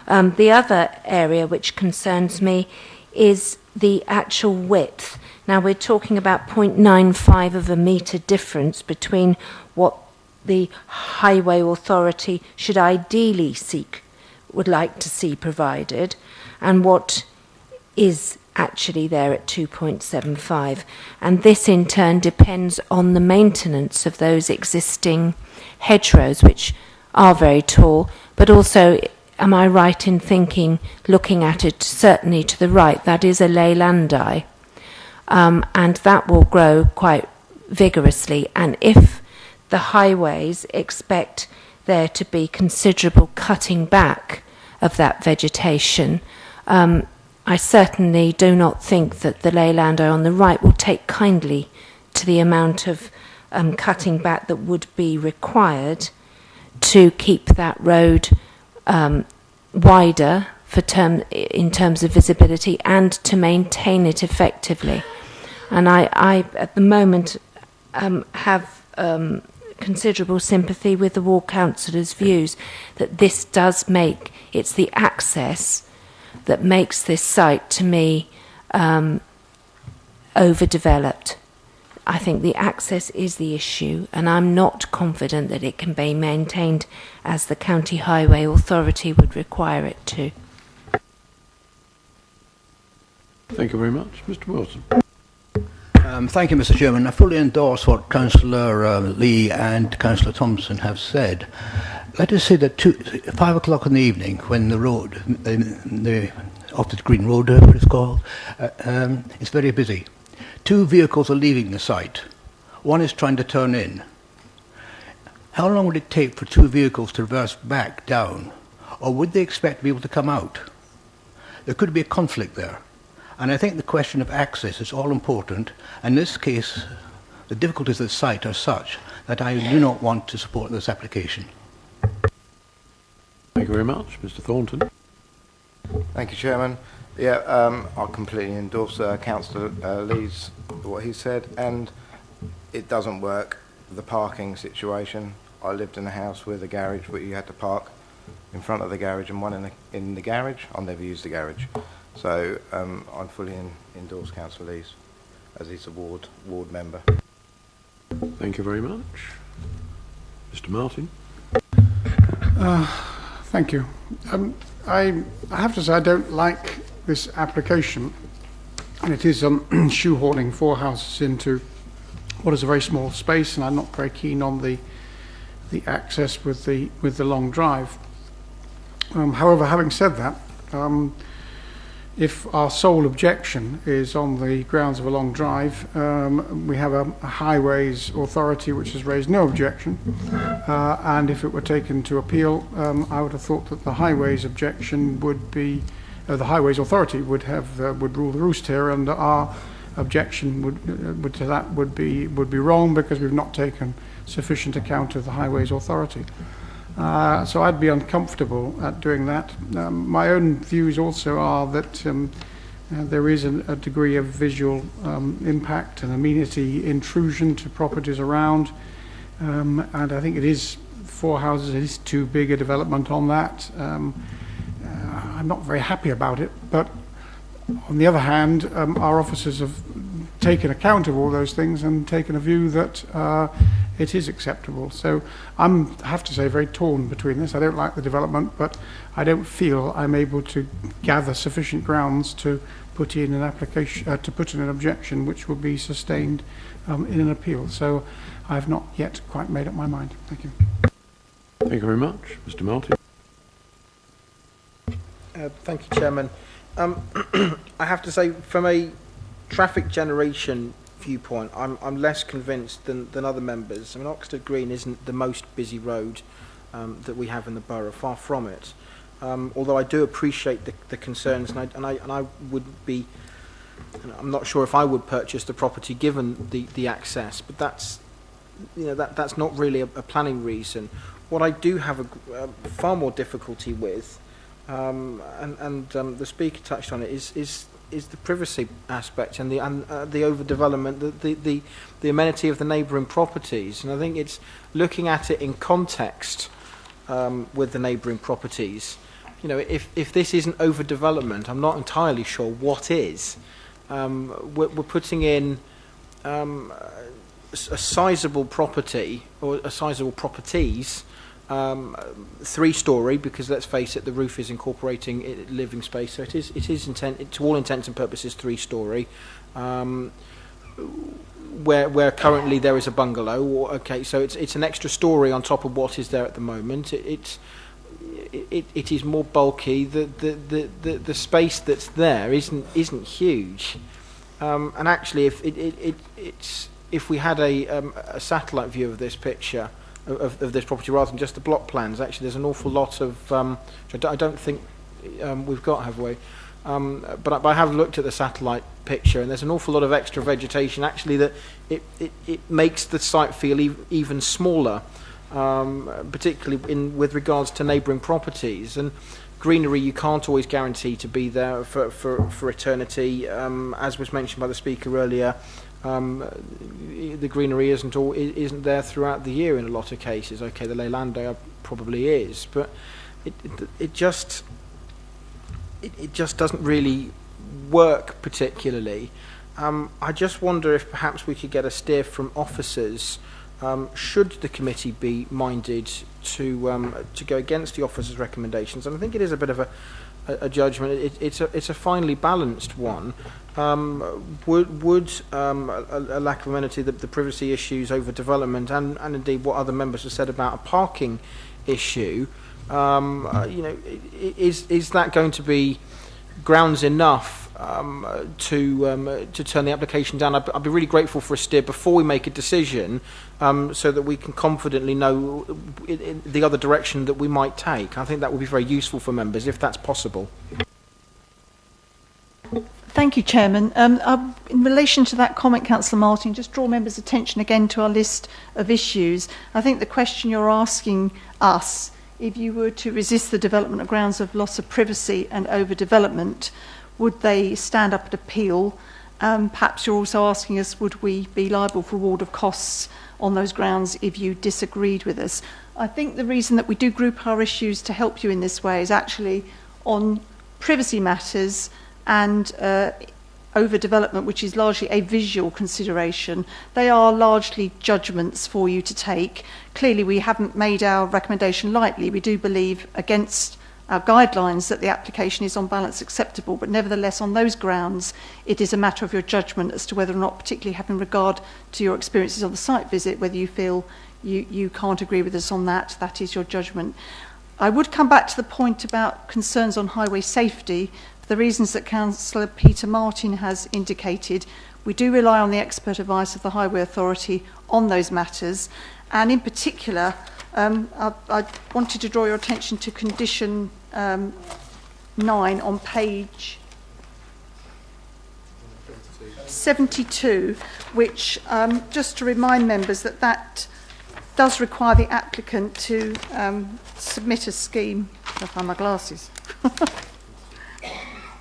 Speaker 13: The other area which concerns me is the actual width. Now we're talking about 0.95 of a metre difference between what the Highway Authority should ideally would like to see provided and what is actually there at 2.75. And this in turn depends on the maintenance of those existing hedgerows, which are very tall, but also, am I right in thinking, looking at it certainly to the right, that is a leylandi, and that will grow quite vigorously. And if the highways expect there to be considerable cutting back of that vegetation, I certainly do not think that the leylandi on the right will take kindly to the amount of cutting back that would be required to keep that road wider in terms of visibility and to maintain it effectively. And I at the moment have considerable sympathy with the ward councillor's views that this does it's the access that makes this site to me overdeveloped. I think the access is the issue, and I'm not confident that it can be maintained as the County Highway Authority would require it to.
Speaker 1: Thank you very much. Mr. Wilson.
Speaker 7: Thank you, Mr. Chairman. I fully endorse what Councillor Lee and Councillor Thompson have said. Let us say that 5 o'clock in the evening, when the road, the Oxted Green Road, what it's called, it's very busy. 2 vehicles are leaving the site. One is trying to turn in. How long would it take for 2 vehicles to reverse back down? Or would they expect to be able to come out? There could be a conflict there. And I think the question of access is all important. In this case, the difficulties of the site are such that I do not want to support this application.
Speaker 1: Thank you very much. Mr. Thornton.
Speaker 10: Thank you, Chairman. Yeah, I completely endorse Councillor Lee's what he said, and it doesn't work, the parking situation. I lived in a house with a garage where you had to park in front of the garage and one in the garage. I never used the garage. So I fully endorse Councillor Lee's, as he's a ward member.
Speaker 1: Thank you very much. Mr. Martin.
Speaker 4: Thank you. I have to say I don't like this application, and it is shoehorning 4 houses into what is a very small space, and I'm not very keen on the access with the long drive. However, having said that, if our sole objection is on the grounds of a long drive, we have a highways authority which has raised no objection, and if it were taken to appeal, I would have thought that the highways objection would be, the highways authority would rule the roost here, and our objection would be wrong because we've not taken sufficient account of the highways authority. So I'd be uncomfortable at doing that. My own views also are that there is a degree of visual impact and amenity intrusion to properties around, and I think it is 4 houses, it is too big a development on that. I'm not very happy about it, but on the other hand, our officers have taken account of all those things and taken a view that it is acceptable. So I have to say, very torn between this. I don't like the development, but I don't feel I'm able to gather sufficient grounds to put in an application, to put in an objection which will be sustained in an appeal. So I have not yet quite made up my mind. Thank you.
Speaker 1: Thank you very much. Mr. Martin.
Speaker 8: Thank you, Chairman. I have to say, from a traffic generation viewpoint, I'm less convinced than other members. I mean, Oxted Green isn't the most busy road that we have in the borough, far from it. Although I do appreciate the concerns, and I would be, I'm not sure if I would purchase the property given the access, but that's not really a planning reason. What I do have a far more difficulty with, and the speaker touched on it, is the privacy aspect and the overdevelopment, the amenity of the neighbouring properties. And I think it's looking at it in context with the neighbouring properties. You know, if this isn't overdevelopment, I'm not entirely sure what is. We're putting in a sizable property, or a sizable properties, 3-storey, because let's face it, the roof is incorporating living space, so it is to all intents and purposes 3-storey, where currently there is a bungalow. Okay, so it's an extra storey on top of what is there at the moment. It is more bulky. The space that's there isn't huge, and actually, if we had a satellite view of this picture, of this property rather than just the block plans, actually there's an awful lot of which I don't think we've got, have we? But I have looked at the satellite picture, and there's an awful lot of extra vegetation actually that it makes the site feel even smaller, particularly with regards to neighbouring properties. And greenery, you can't always guarantee to be there for eternity, as was mentioned by the speaker earlier. The greenery isn't there throughout the year in a lot of cases. Okay, the Leyland Day probably is, but it just doesn't really work particularly. I just wonder if perhaps we could get a steer from officers. Should the committee be minded to go against the officers' recommendations? And I think it is a bit of a judgment. It's a finely balanced one. Would a lack of amenity, the privacy issues, overdevelopment, and indeed what other members have said about a parking issue, is that going to be grounds enough to turn the application down? I'd be really grateful for a steer before we make a decision, so that we can confidently know the other direction that we might take. I think that would be very useful for members if that's possible.
Speaker 3: Thank you, Chairman. In relation to that comment, Councillor Martin, just draw members' attention again to our list of issues. I think the question you're asking us, if you were to resist the development on grounds of loss of privacy and overdevelopment, would they stand up at appeal? Perhaps you're also asking us, would we be liable for award of costs on those grounds if you disagreed with us. I think the reason that we do group our issues to help you in this way is actually on privacy matters and overdevelopment, which is largely a visual consideration. They are largely judgments for you to take. Clearly, we haven't made our recommendation lightly. We do believe, against our guidelines, that the application is on balance acceptable, but nevertheless, on those grounds, it is a matter of your judgment as to whether or not, particularly having regard to your experiences on the site visit, whether you feel you can't agree with us on that. That is your judgment. I would come back to the point about concerns on highway safety. For the reasons that Councillor Peter Martin has indicated, we do rely on the expert advice of the Highway Authority on those matters, and in particular, I wanted to draw your attention to condition 9 on page 72, which, just to remind members that does require the applicant to submit a scheme. I'll find my glasses.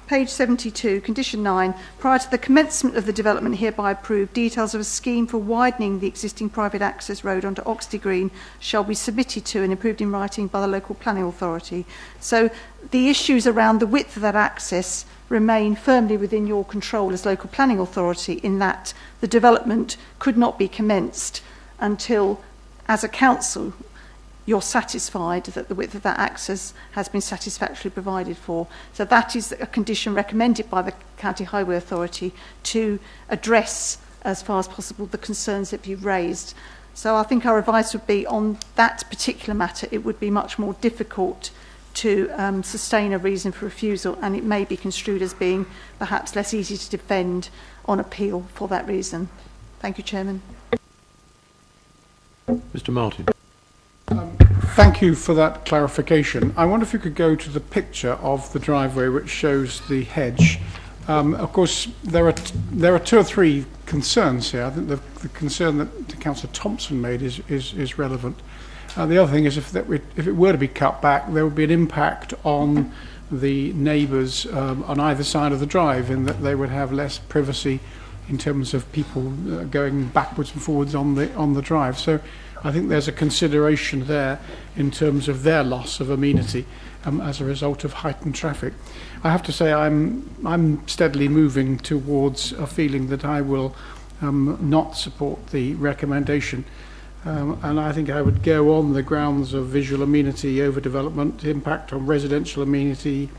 Speaker 3: Page 72, condition 9, prior to the commencement of the development hereby approved, details of a scheme for widening the existing private access road onto Oxted Green shall be submitted to and approved in writing by the local planning authority. So the issues around the width of that access remain firmly within your control as local planning authority, in that the development could not be commenced until, as a council, you're satisfied that the width of that access has been satisfactorily provided for. So that is a condition recommended by the County Highway Authority to address, as far as possible, the concerns that you've raised. So I think our advice would be, on that particular matter, it would be much more difficult to sustain a reason for refusal, and it may be construed as being perhaps less easy to defend on appeal for that reason. Thank you, Chairman.
Speaker 1: Mr. Martin.
Speaker 4: Thank you for that clarification. I wonder if you could go to the picture of the driveway which shows the hedge. Of course, there are two or three concerns here. I think the concern that Councillor Thompson made is relevant. The other thing is, if it were to be cut back, there would be an impact on the neighbours on either side of the drive, in that they would have less privacy in terms of people going backwards and forwards on the drive. So I think there's a consideration there in terms of their loss of amenity as a result of heightened traffic. I have to say I'm steadily moving towards a feeling that I will not support the recommendation, and I think I would go on the grounds of visual amenity, overdevelopment, impact on residential amenity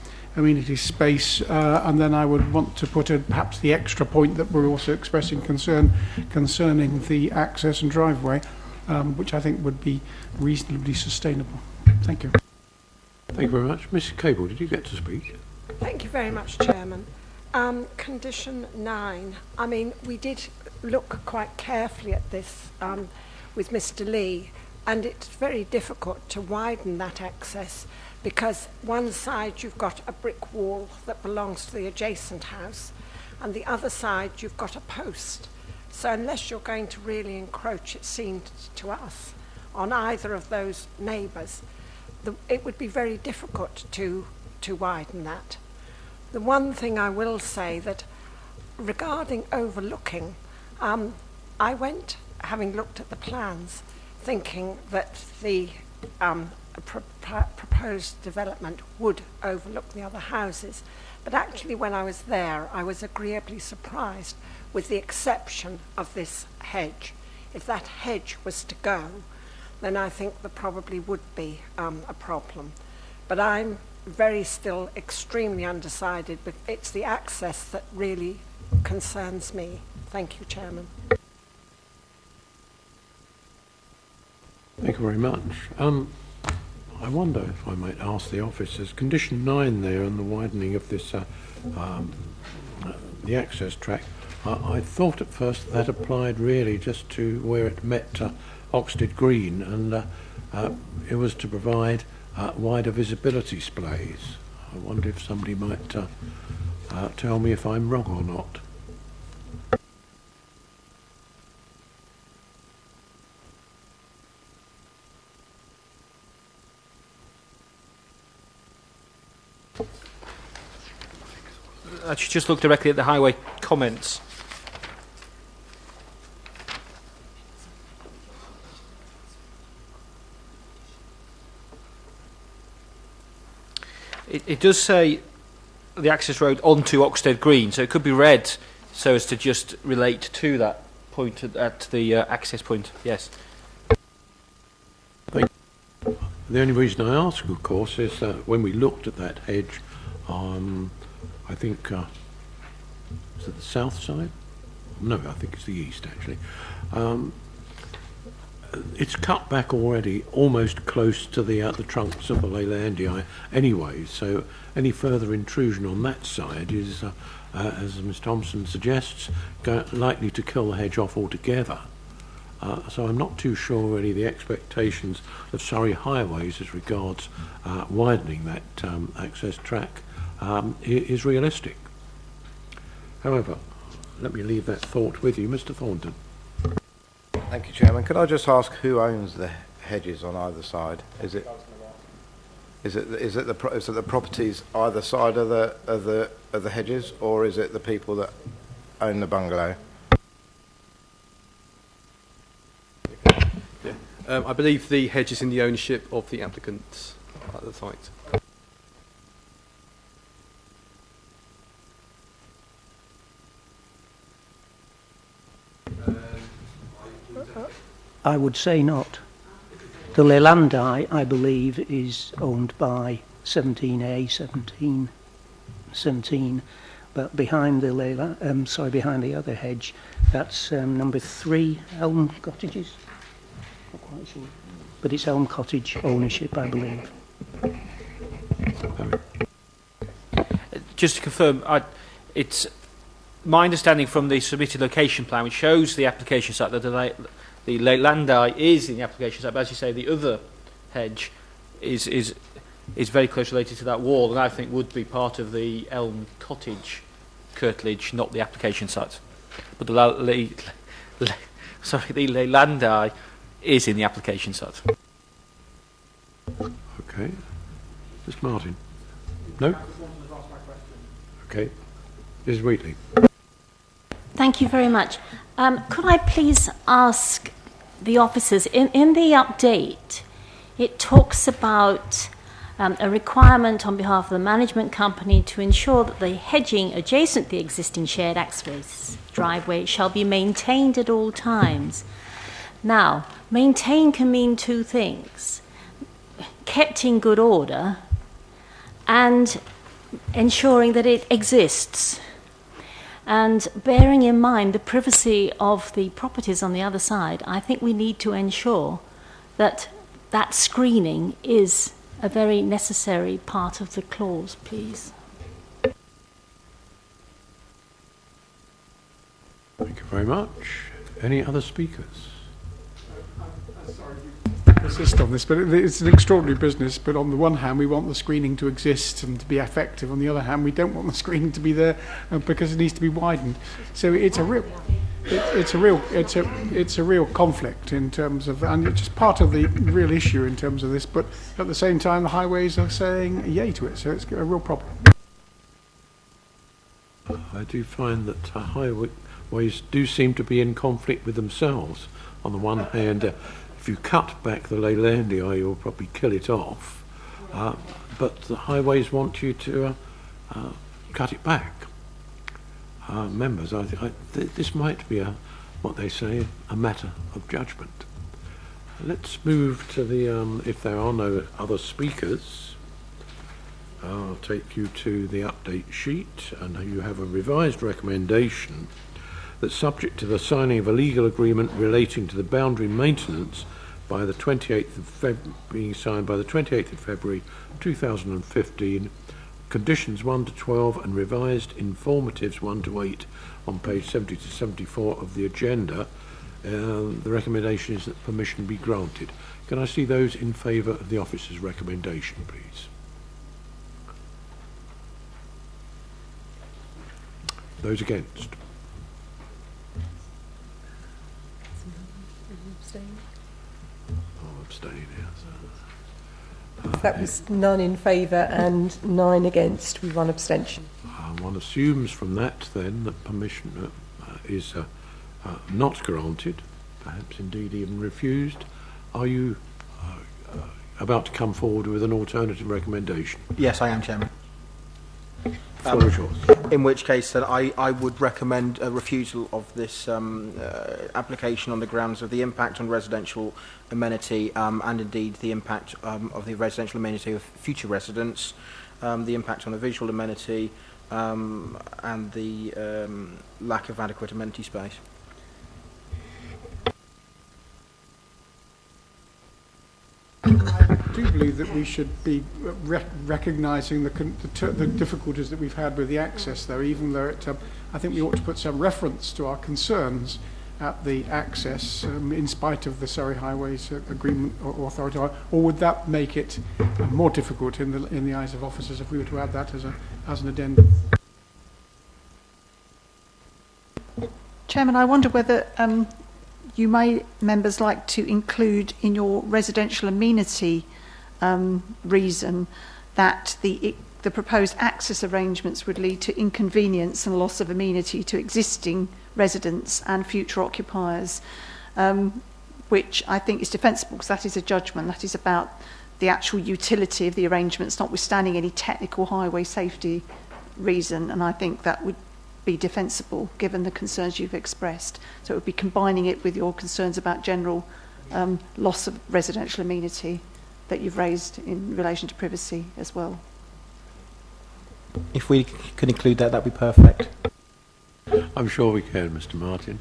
Speaker 4: space, and then I would want to put perhaps the extra point that we're also expressing concern concerning the access and driveway, which I think would be reasonably sustainable. Thank you.
Speaker 1: Thank you very much. Mrs. Cable, did you get to speak?
Speaker 9: Thank you very much, Chairman. Condition 9. I mean, we did look quite carefully at this with Mr. Lee, and it's very difficult to widen that access, because one side you've got a brick wall that belongs to the adjacent house, and the other side you've got a post. So unless you're going to really encroach, it seemed to us, on either of those neighbours, it would be very difficult to widen that. The one thing I will say, that regarding overlooking, I went, having looked at the plans, thinking that the proposed development would overlook the other houses. But actually, when I was there, I was agreeably surprised, with the exception of this hedge. If that hedge was to go, then I think there probably would be a problem. But I'm still extremely undecided, but it's the access that really concerns me. Thank you, Chairman.
Speaker 1: Thank you very much. I wonder if I might ask the officers, condition 9 there on the widening of this, the access track, I thought at first that applied really just to where it met Oxted Green, and it was to provide wider visibility splays. I wonder if somebody might tell me if I'm wrong or not.
Speaker 5: I should just look directly at the highway comments. It does say the access road onto Oxted Green, so it could be read so as to just relate to that point at the access point. Yes.
Speaker 1: The only reason I ask, of course, is that when we looked at that hedge, I think, is it the south side? No, I think it's the east, actually. It's cut back already, almost close to the trunks of the Leylandii anyway, so any further intrusion on that side is, as Ms Thompson suggests, likely to kill the hedge off altogether. So I'm not too sure really the expectations of Surrey Highways as regards widening that access track is realistic. However, let me leave that thought with you, Mr Thornton.
Speaker 10: Thank you, Chairman. Could I just ask who owns the hedges on either side? Is it the properties either side of the hedges, or is it the people that own the bungalow?
Speaker 14: I believe the hedge is in the ownership of the applicants at the site.
Speaker 11: I would say not. The Leylandii, I believe, is owned by 17A, 17, but behind the behind the other hedge, that's number 3 Elm Cottages. Not quite sure, but it's Elm Cottage ownership, I believe.
Speaker 5: Just to confirm, it's my understanding from the submitted location plan, which shows the application site, that the Leylandii is in the application site, but as you say, the other hedge is very close related to that wall, and I think would be part of the Elm Cottage curtilage, not the application site. But the Leylandii is in the application site.
Speaker 1: Okay. Mr Martin? No? Okay. Mrs Wheatley?
Speaker 12: Thank you very much. Could I please ask the officers, in the update, it talks about a requirement on behalf of the management company to ensure that the hedging adjacent to the existing shared access driveway shall be maintained at all times. Now, maintain can mean two things: kept in good order and ensuring that it exists. And bearing in mind the privacy of the properties on the other side, I think we need to ensure that that screening is a very necessary part of the clause, please.
Speaker 1: Thank you very much. Any other speakers?
Speaker 4: Insist on this, but it's an extraordinary business. But on the one hand, we want the screening to exist and to be effective. On the other hand, we don't want the screening to be there because it needs to be widened. So it's a real conflict in terms of, and it's just part of the real issue in terms of this. But at the same time, the highways are saying yay to it, so it's a real problem.
Speaker 1: I do find that highways do seem to be in conflict with themselves. On the one hand, if you cut back the Leylandii, you'll probably kill it off, but the highways want you to cut it back. Members, this might be what they say, a matter of judgment. Let's move to the, if there are no other speakers, I'll take you to the update sheet, and you have a revised recommendation that, subject to the signing of a legal agreement relating to the boundary maintenance by the 28th of February, being signed by the 28th of February 2015, conditions 1 to 12 and revised informatives 1 to 8 on page 70 to 74 of the agenda, the recommendation is that permission be granted. Can I see those in favour of the officer's recommendation, please? Those against? Abstain, yes.
Speaker 2: That was 9 in favour and 9 against, with 1 abstention.
Speaker 1: One assumes from that then that permission is not granted, perhaps indeed even refused. Are you about to come forward with an alternative recommendation?
Speaker 8: Yes, I am, Chairman.
Speaker 1: Floor is yours.
Speaker 8: In which case, then I would recommend a refusal of this application on the grounds of the impact on residential amenity and indeed the impact of the residential amenity of future residents, the impact on the visual amenity and the lack of adequate amenity space.
Speaker 4: I do believe that we should be recognising the difficulties that we've had with the access, though, even though I think we ought to put some reference to our concerns at the access, in spite of the Surrey Highways Agreement or Authority, or would that make it more difficult in the eyes of officers if we were to add that as an addendum?
Speaker 3: Chairman, I wonder whether you may, members, like to include in your residential amenity reason that the proposed access arrangements would lead to inconvenience and loss of amenity to existing residents and future occupiers, which I think is defensible because that is a judgment. That is about the actual utility of the arrangements, notwithstanding any technical highway safety reason, and I think that would be defensible given the concerns you've expressed. So it would be combining it with your concerns about general loss of residential amenity that you've raised in relation to privacy as well.
Speaker 8: If we could include that, that'd be perfect.
Speaker 1: I'm sure we can, Mr. Martin.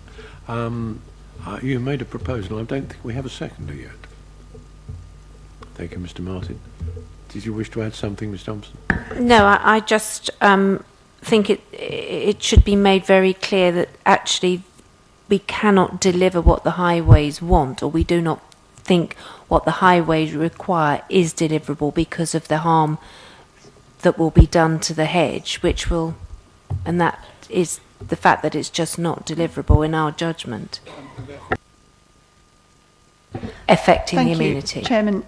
Speaker 1: You made a proposal. I don't think we have a seconder yet. Thank you, Mr. Martin. Did you wish to add something, Ms. Thompson?
Speaker 13: No, I just think it should be made very clear that actually we cannot deliver what the highways want, or we do not think what the highways require is deliverable because of the harm that will be done to the hedge, which will, and that is the fact that it's just not deliverable in our judgment, affecting the amenity.
Speaker 3: Thank you, Chairman.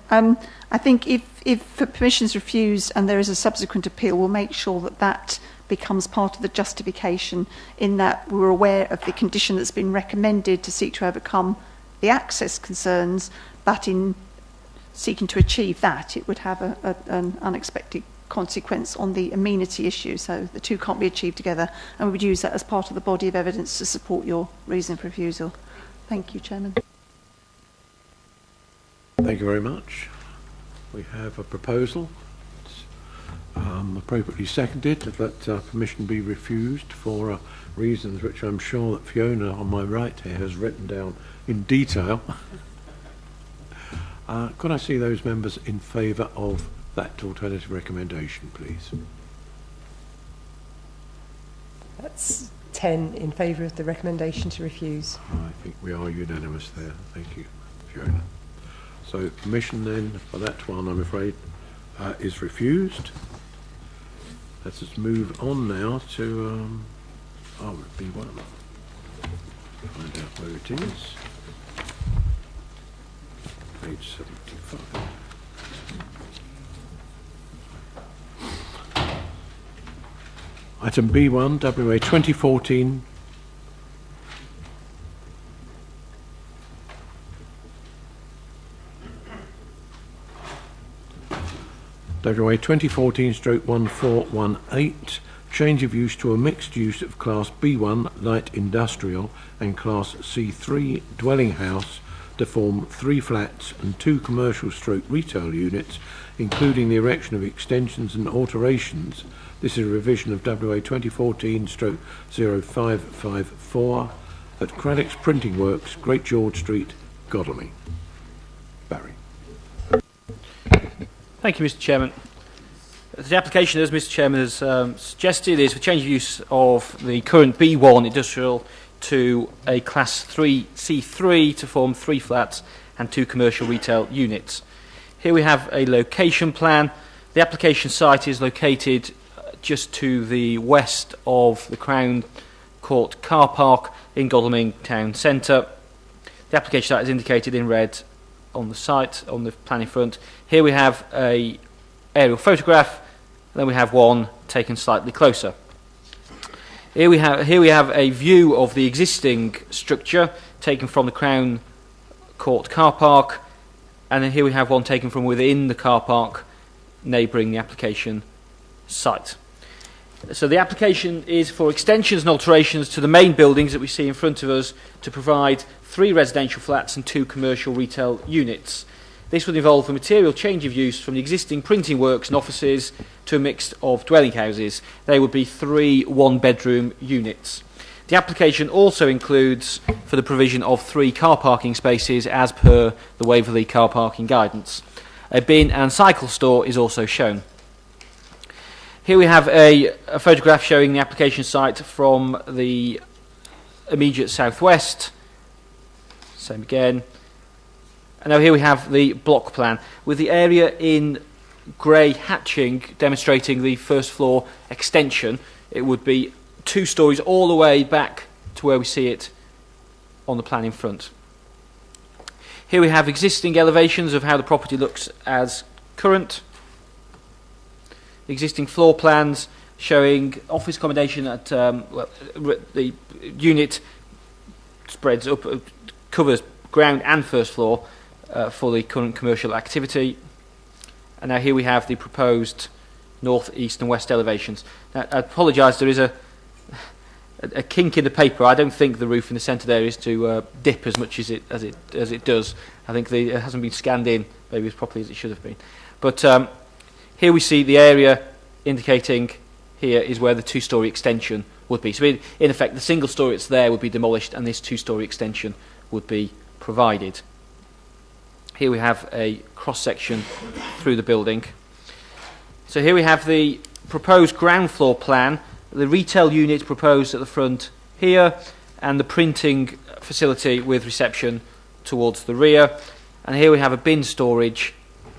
Speaker 3: I think if permission is refused and there is a subsequent appeal, we'll make sure that that becomes part of the justification, in that we're aware of the condition that's been recommended to seek to overcome the access concerns, but in seeking to achieve that, it would have an unexpected consequence on the amenity issue. So the two can't be achieved together, and we would use that as part of the body of evidence to support your reason for refusal. Thank you, Chairman.
Speaker 1: Thank you very much. We have a proposal, appropriately seconded, that permission be refused for reasons which I'm sure that Fiona on my right here has written down in detail. Could I see those members in favour of that alternative recommendation, please?
Speaker 2: That's 10 in favour of the recommendation to refuse.
Speaker 1: I think we are unanimous there. Thank you, Fiona. So permission then for that one, I'm afraid, is refused. Let us move on now to B1. Find out where it is. Page 75. Item B1, WA 2014. WA 2014/1418, change of use to a mixed use of Class B1 light industrial and Class C3 dwelling house to form 3 flats and 2 commercial stroke retail units, including the erection of extensions and alterations. This is a revision of WA 2014/0554 at Craddocks Printing Works, Great George Street, Godalming. Barry.
Speaker 5: Thank you, Mr. Chairman. The application, as Mr. Chairman has suggested, is for change of use of the current B1 industrial to a Class 3 C3 to form 3 flats and 2 commercial retail units. Here we have a location plan. The application site is located just to the west of the Crown Court car park in Godalming Town Centre. The application site is indicated in red on the site, on the plan in front. Here we have a aerial photograph, and then we have one taken slightly closer. Here we have a view of the existing structure taken from the Crown Court car park, And then here we have one taken from within the car park neighbouring the application site. So the application is for extensions and alterations to the main buildings that we see in front of us to provide 3 residential flats and 2 commercial retail units. This would involve a material change of use from the existing printing works and offices to a mix of dwelling houses. They would be 3 one-bedroom units. The application also includes for the provision of 3 car parking spaces as per the Waverley car parking guidance. A bin and cycle store is also shown. Here we have a photograph showing the application site from the immediate southwest. Same again. And now here we have the block plan with the area in grey hatching demonstrating the first floor extension. It would be 2 stories all the way back to where we see it on the plan in front. Here we have existing elevations of how the property looks as current. Existing floor plans showing office accommodation at the unit spreads up, covers ground and first floor for the current commercial activity. And now here we have the proposed north, east and west elevations. Now, I apologise, there is a kink in the paper. I don't think the roof in the centre there is to dip as much as it does. I think it hasn't been scanned in maybe as properly as it should have been. But here we see the area indicating here is where the 2-storey extension would be. So in effect, the single story that's there would be demolished and this 2-storey extension would be provided. Here we have a cross-section through the building. So here we have the proposed ground floor plan, the retail unit proposed at the front here, and the printing facility with reception towards the rear. And here we have a bin storage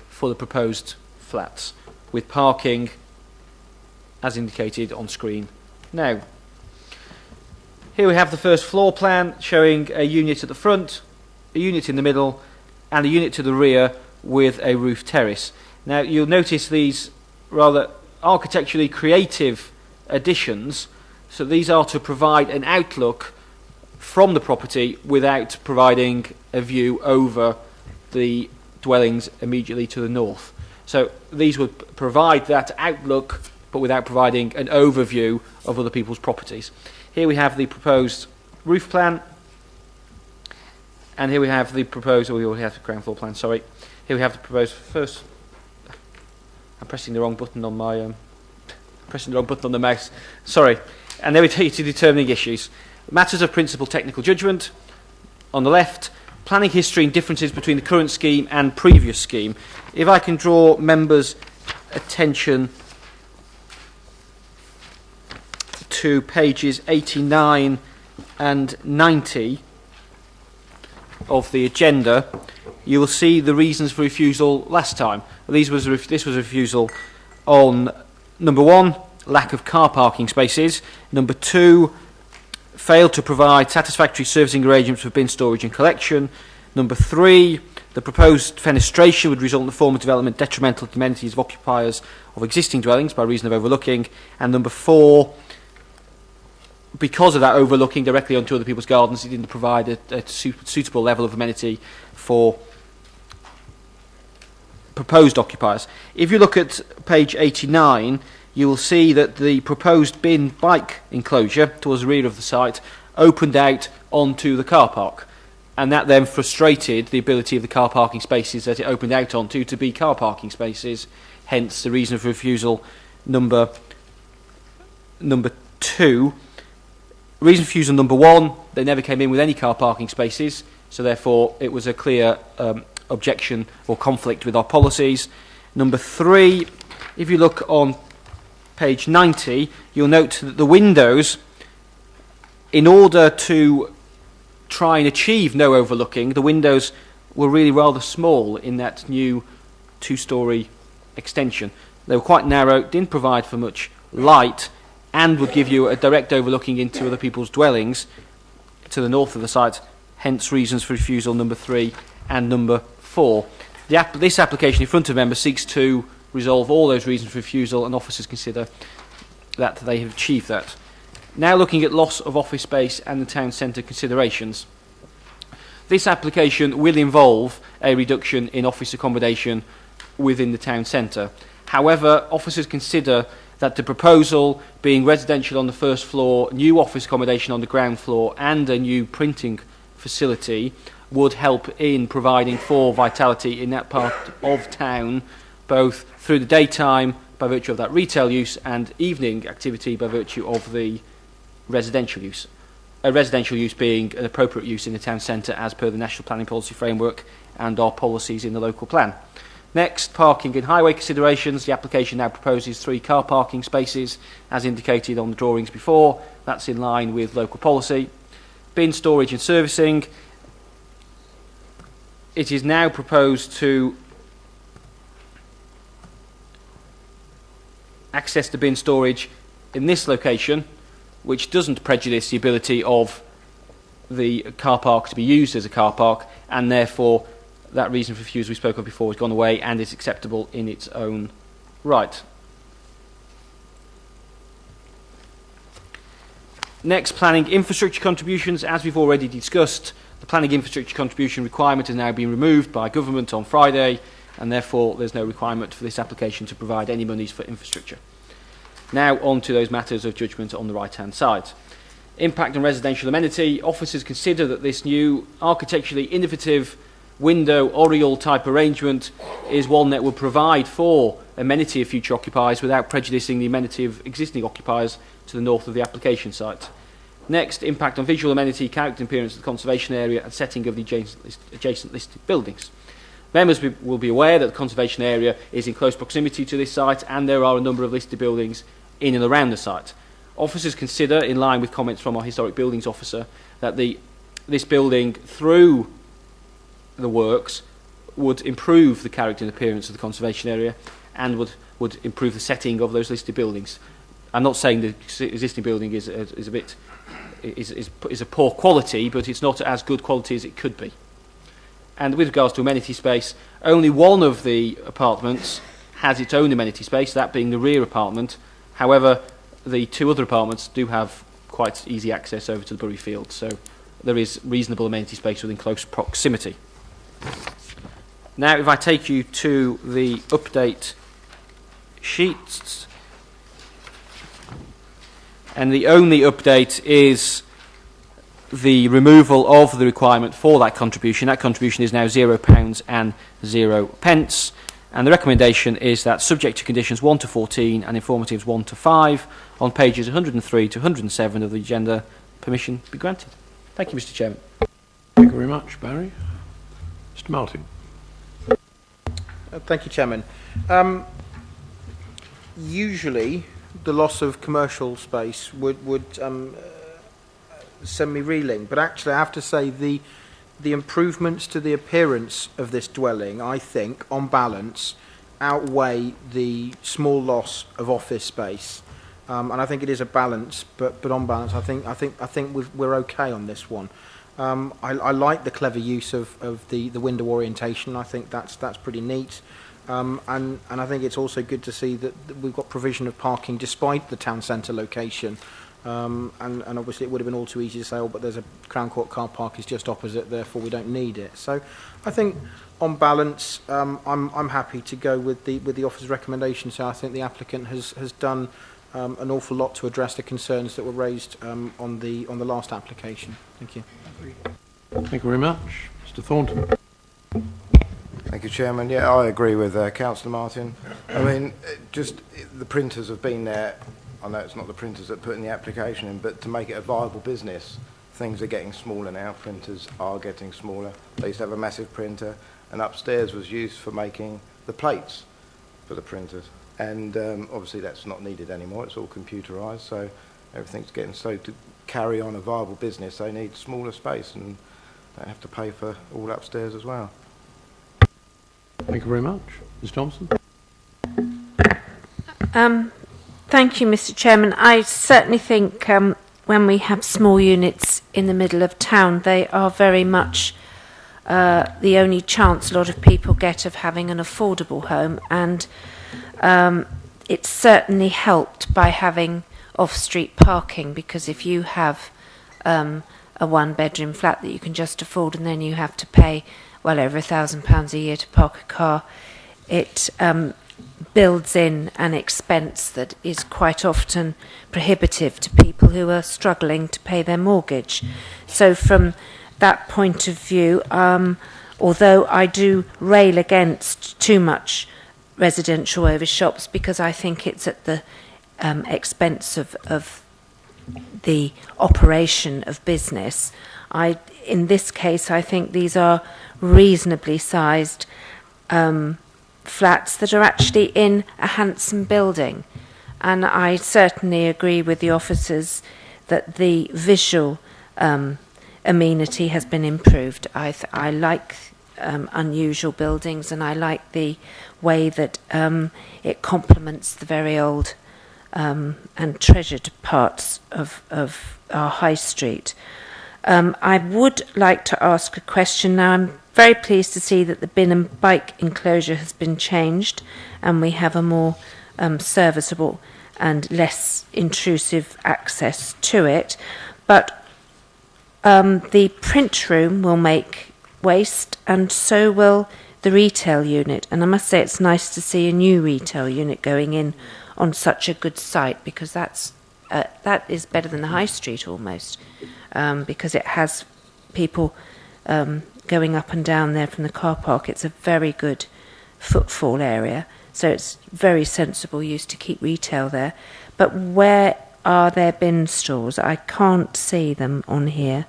Speaker 5: for the proposed flats, with parking as indicated on screen now. Here we have the first floor plan showing a unit at the front, a unit in the middle, and a unit to the rear with a roof terrace. Now you'll notice these rather architecturally creative additions. So these are to provide an outlook from the property without providing a view over the dwellings immediately to the north. So these would provide that outlook but without providing an overview of other people's properties. Here we have the proposed roof plan, and here we have the proposed, we already have the ground floor plan, sorry. Here we have the proposed first, I'm pressing the wrong button on my, pressing the wrong button on the mouse, sorry. And then we take you to determining issues. Matters of principal technical judgment, on the left, planning history and differences between the current scheme and previous scheme. If I can draw members' attention to pages 89 and 90 of the agenda, you will see the reasons for refusal last time. This was a refusal on number 1, lack of car parking spaces. Number 2, failed to provide satisfactory servicing arrangements for bin storage and collection. Number 3, the proposed fenestration would result in the form of development detrimental to the amenities of occupiers of existing dwellings by reason of overlooking. And number 4, because of that overlooking directly onto other people's gardens, it didn't provide a suitable level of amenity for proposed occupiers. If you look at page 89, you will see that the proposed bin bike enclosure towards the rear of the site opened out onto the car park, and that then frustrated the ability of the car parking spaces that it opened out onto to be car parking spaces, hence the reason for refusal number 2. Reason for refusal number 1, they never came in with any car parking spaces, so therefore it was a clear objection or conflict with our policies. Number 3, if you look on page 90, you'll note that the windows, in order to try and achieve no overlooking, the windows were really rather small in that new 2-storey extension. They were quite narrow, didn't provide for much light, and would give you a direct overlooking into other people's dwellings to the north of the site, hence reasons for refusal number 3 and number 4. This application in front of members seeks to resolve all those reasons for refusal, and officers consider that they have achieved that. Now looking at loss of office space and the town centre considerations. This application will involve a reduction in office accommodation within the town centre. However, officers consider that the proposal, being residential on the first floor, new office accommodation on the ground floor and a new printing facility, would help in providing for vitality in that part of town, both through the daytime by virtue of that retail use and evening activity by virtue of the residential use. A residential use being an appropriate use in the town centre as per the National Planning Policy Framework and our policies in the local plan. Next, parking and highway considerations. The application now proposes 3 car parking spaces as indicated on the drawings before. That's in line with local policy. Bin storage and servicing. It is now proposed to access the bin storage in this location, which doesn't prejudice the ability of the car park to be used as a car park, and therefore that reason for refusal we spoke of before has gone away and is acceptable in its own right. Next, planning infrastructure contributions. As we've already discussed, the planning infrastructure contribution requirement has now been removed by government on Friday, and therefore there's no requirement for this application to provide any monies for infrastructure. Now on to those matters of judgment on the right-hand side. Impact on residential amenity. Officers consider that this new architecturally innovative window oriel type arrangement is one that will provide for amenity of future occupiers without prejudicing the amenity of existing occupiers to the north of the application site. Next, impact on visual amenity, character and appearance of the conservation area and setting of the adjacent listed buildings. Members will be aware that the conservation area is in close proximity to this site and there are a number of listed buildings in and around the site. Officers consider, in line with comments from our historic buildings officer, that this building, through the works, would improve the character and appearance of the conservation area and would improve the setting of those listed buildings. I'm not saying the existing building is a poor quality, but it's not as good quality as it could be. And with regards to amenity space, only one of the apartments has its own amenity space, that being the rear apartment. However, the 2 other apartments do have quite easy access over to the Borough field, so there is reasonable amenity space within close proximity. Now, if I take you to the update sheets, and the only update is the removal of the requirement for that contribution. That contribution is now £0 and 0 pence. And the recommendation is that, subject to conditions 1 to 14 and informatives 1 to 5, on pages 103 to 107 of the agenda, permission be granted. Thank you, Mr. Chairman.
Speaker 1: Thank you very much, Barry. Mr. Martin.
Speaker 8: Thank you, Chairman. Usually, the loss of commercial space would send me reeling, but actually I have to say the improvements to the appearance of this dwelling, I think, on balance, outweigh the small loss of office space, and I think it is a balance. But on balance, I think we're okay on this one. I like the clever use of the window orientation. I think that's pretty neat, and I think it's also good to see that we've got provision of parking despite the town centre location. And obviously it would have been all too easy to say, oh, but there's a Crown Court car park is just opposite, therefore we don't need it. So I think on balance, I'm happy to go with the officer's recommendation. So I think the applicant has done an awful lot to address the concerns that were raised on the last application. Thank you.
Speaker 1: Thank you very much. Mr. Thornton.
Speaker 10: Thank you, Chairman. Yeah, I agree with Councillor Martin. I mean, just the printers have been there. I know it's not the printers that put in the application in, but to make it a viable business, things are getting smaller now. Printers are getting smaller. They used to have a massive printer, and upstairs was used for making the plates for the printers. And obviously that's not needed anymore. It's all computerised, so everything's getting so to carry on a viable business, they need smaller space, and they have to pay for all upstairs as well.
Speaker 1: Thank you very much. Ms. Thompson.
Speaker 13: Thank you, Mr. Chairman. I certainly think when we have small units in the middle of town, they are very much the only chance a lot of people get of having an affordable home, and it's certainly helped by having off-street parking, because if you have a one-bedroom flat that you can just afford, and then you have to pay well over £1,000 a year to park a car. It builds in an expense that is quite often prohibitive to people who are struggling to pay their mortgage. So from that point of view, although I do rail against too much residential over shops, because I think it's at the expense of the operation of business, in this case I think these are reasonably sized flats that are actually in a handsome building, and I certainly agree with the officers that the visual amenity has been improved. I like unusual buildings, and I like the way that it complements the very old and treasured parts of our high street. I would like to ask a question now. I'm very pleased to see that the bin and bike enclosure has been changed, and we have a more serviceable and less intrusive access to it. But the print room will make waste, and so will the retail unit. And I must say it's nice to see a new retail unit going in on such a good site, because that is better than the high street almost, because it has people going up and down there from the car park. It's a very good footfall area, so it's very sensible use to keep retail there. But where are there bin stores? I can't see them on here.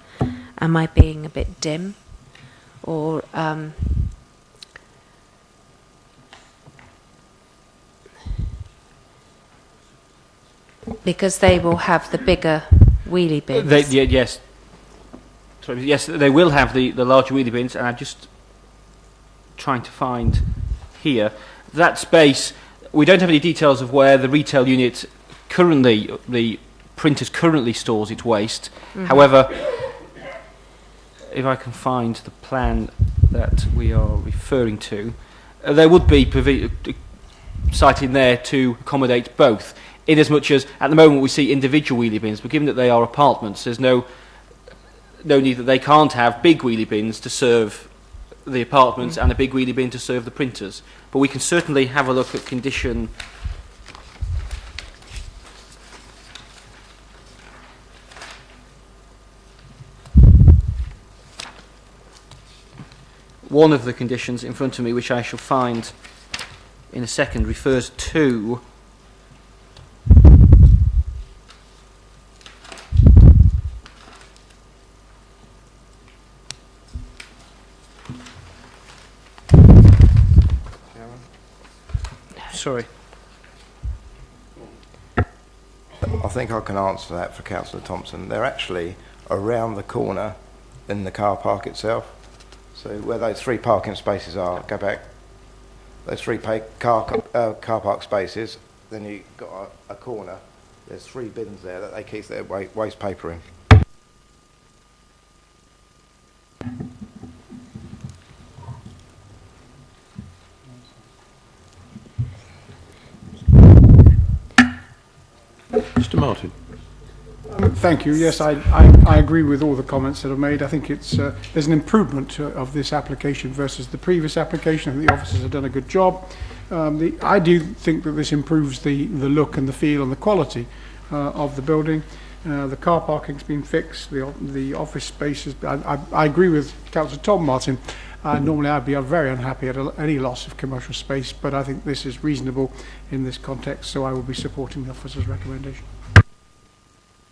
Speaker 13: Am I being a bit dim? Or because they will have the bigger wheelie bins.
Speaker 5: Yes. Sorry, yes, they will have the larger wheelie bins, and I'm just trying to find here that space. We don't have any details of where the retail unit currently, the printers currently stores its waste. Mm-hmm. However, if I can find the plan that we are referring to, there would be site in there to accommodate both, in as much as at the moment we see individual wheelie bins, but given that they are apartments, there's no need that they can't have big wheelie bins to serve the apartments and a big wheelie bin to serve the printers. But we can certainly have a look at condition one of the conditions in front of me, which I shall find in a second, refers to sorry.
Speaker 10: I think I can answer that for Councillor Thompson. They're actually around the corner in the car park itself. So where those 3 parking spaces are, go back, those 3 car park spaces, then you've got a corner. There's 3 bins there that they keep their waste paper in.
Speaker 1: Mr. Martin.
Speaker 4: Thank you. Yes, I agree with all the comments that are made. I think it's there's an improvement of this application versus the previous application. I think the officers have done a good job. I do think that this improves the look and the feel and the quality of the building. The car parking's been fixed. The office spaces. I agree with Councillor Tom Martin. Normally I'd be very unhappy at any loss of commercial space, but I think this is reasonable in this context, so I will be supporting the officer's recommendation.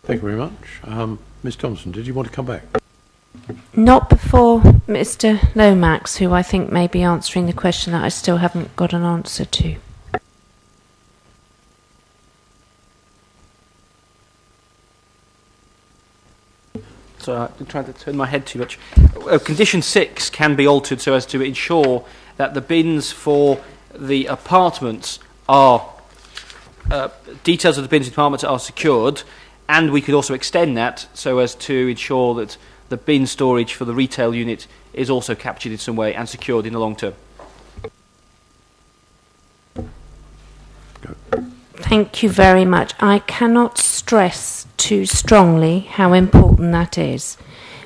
Speaker 1: Thank you very much. Ms Thompson, did you want to come back?
Speaker 13: Not before Mr. Lomax, who I think may be answering the question that I still haven't got an answer to.
Speaker 5: So I've been trying to turn my head too much. Condition 6 can be altered so as to ensure that the bins for the apartments are details of the bins in apartments are secured, and we could also extend that so as to ensure that the bin storage for the retail unit is also captured in some way and secured in the long term.
Speaker 13: Thank you very much. I cannot stress too strongly how important that is,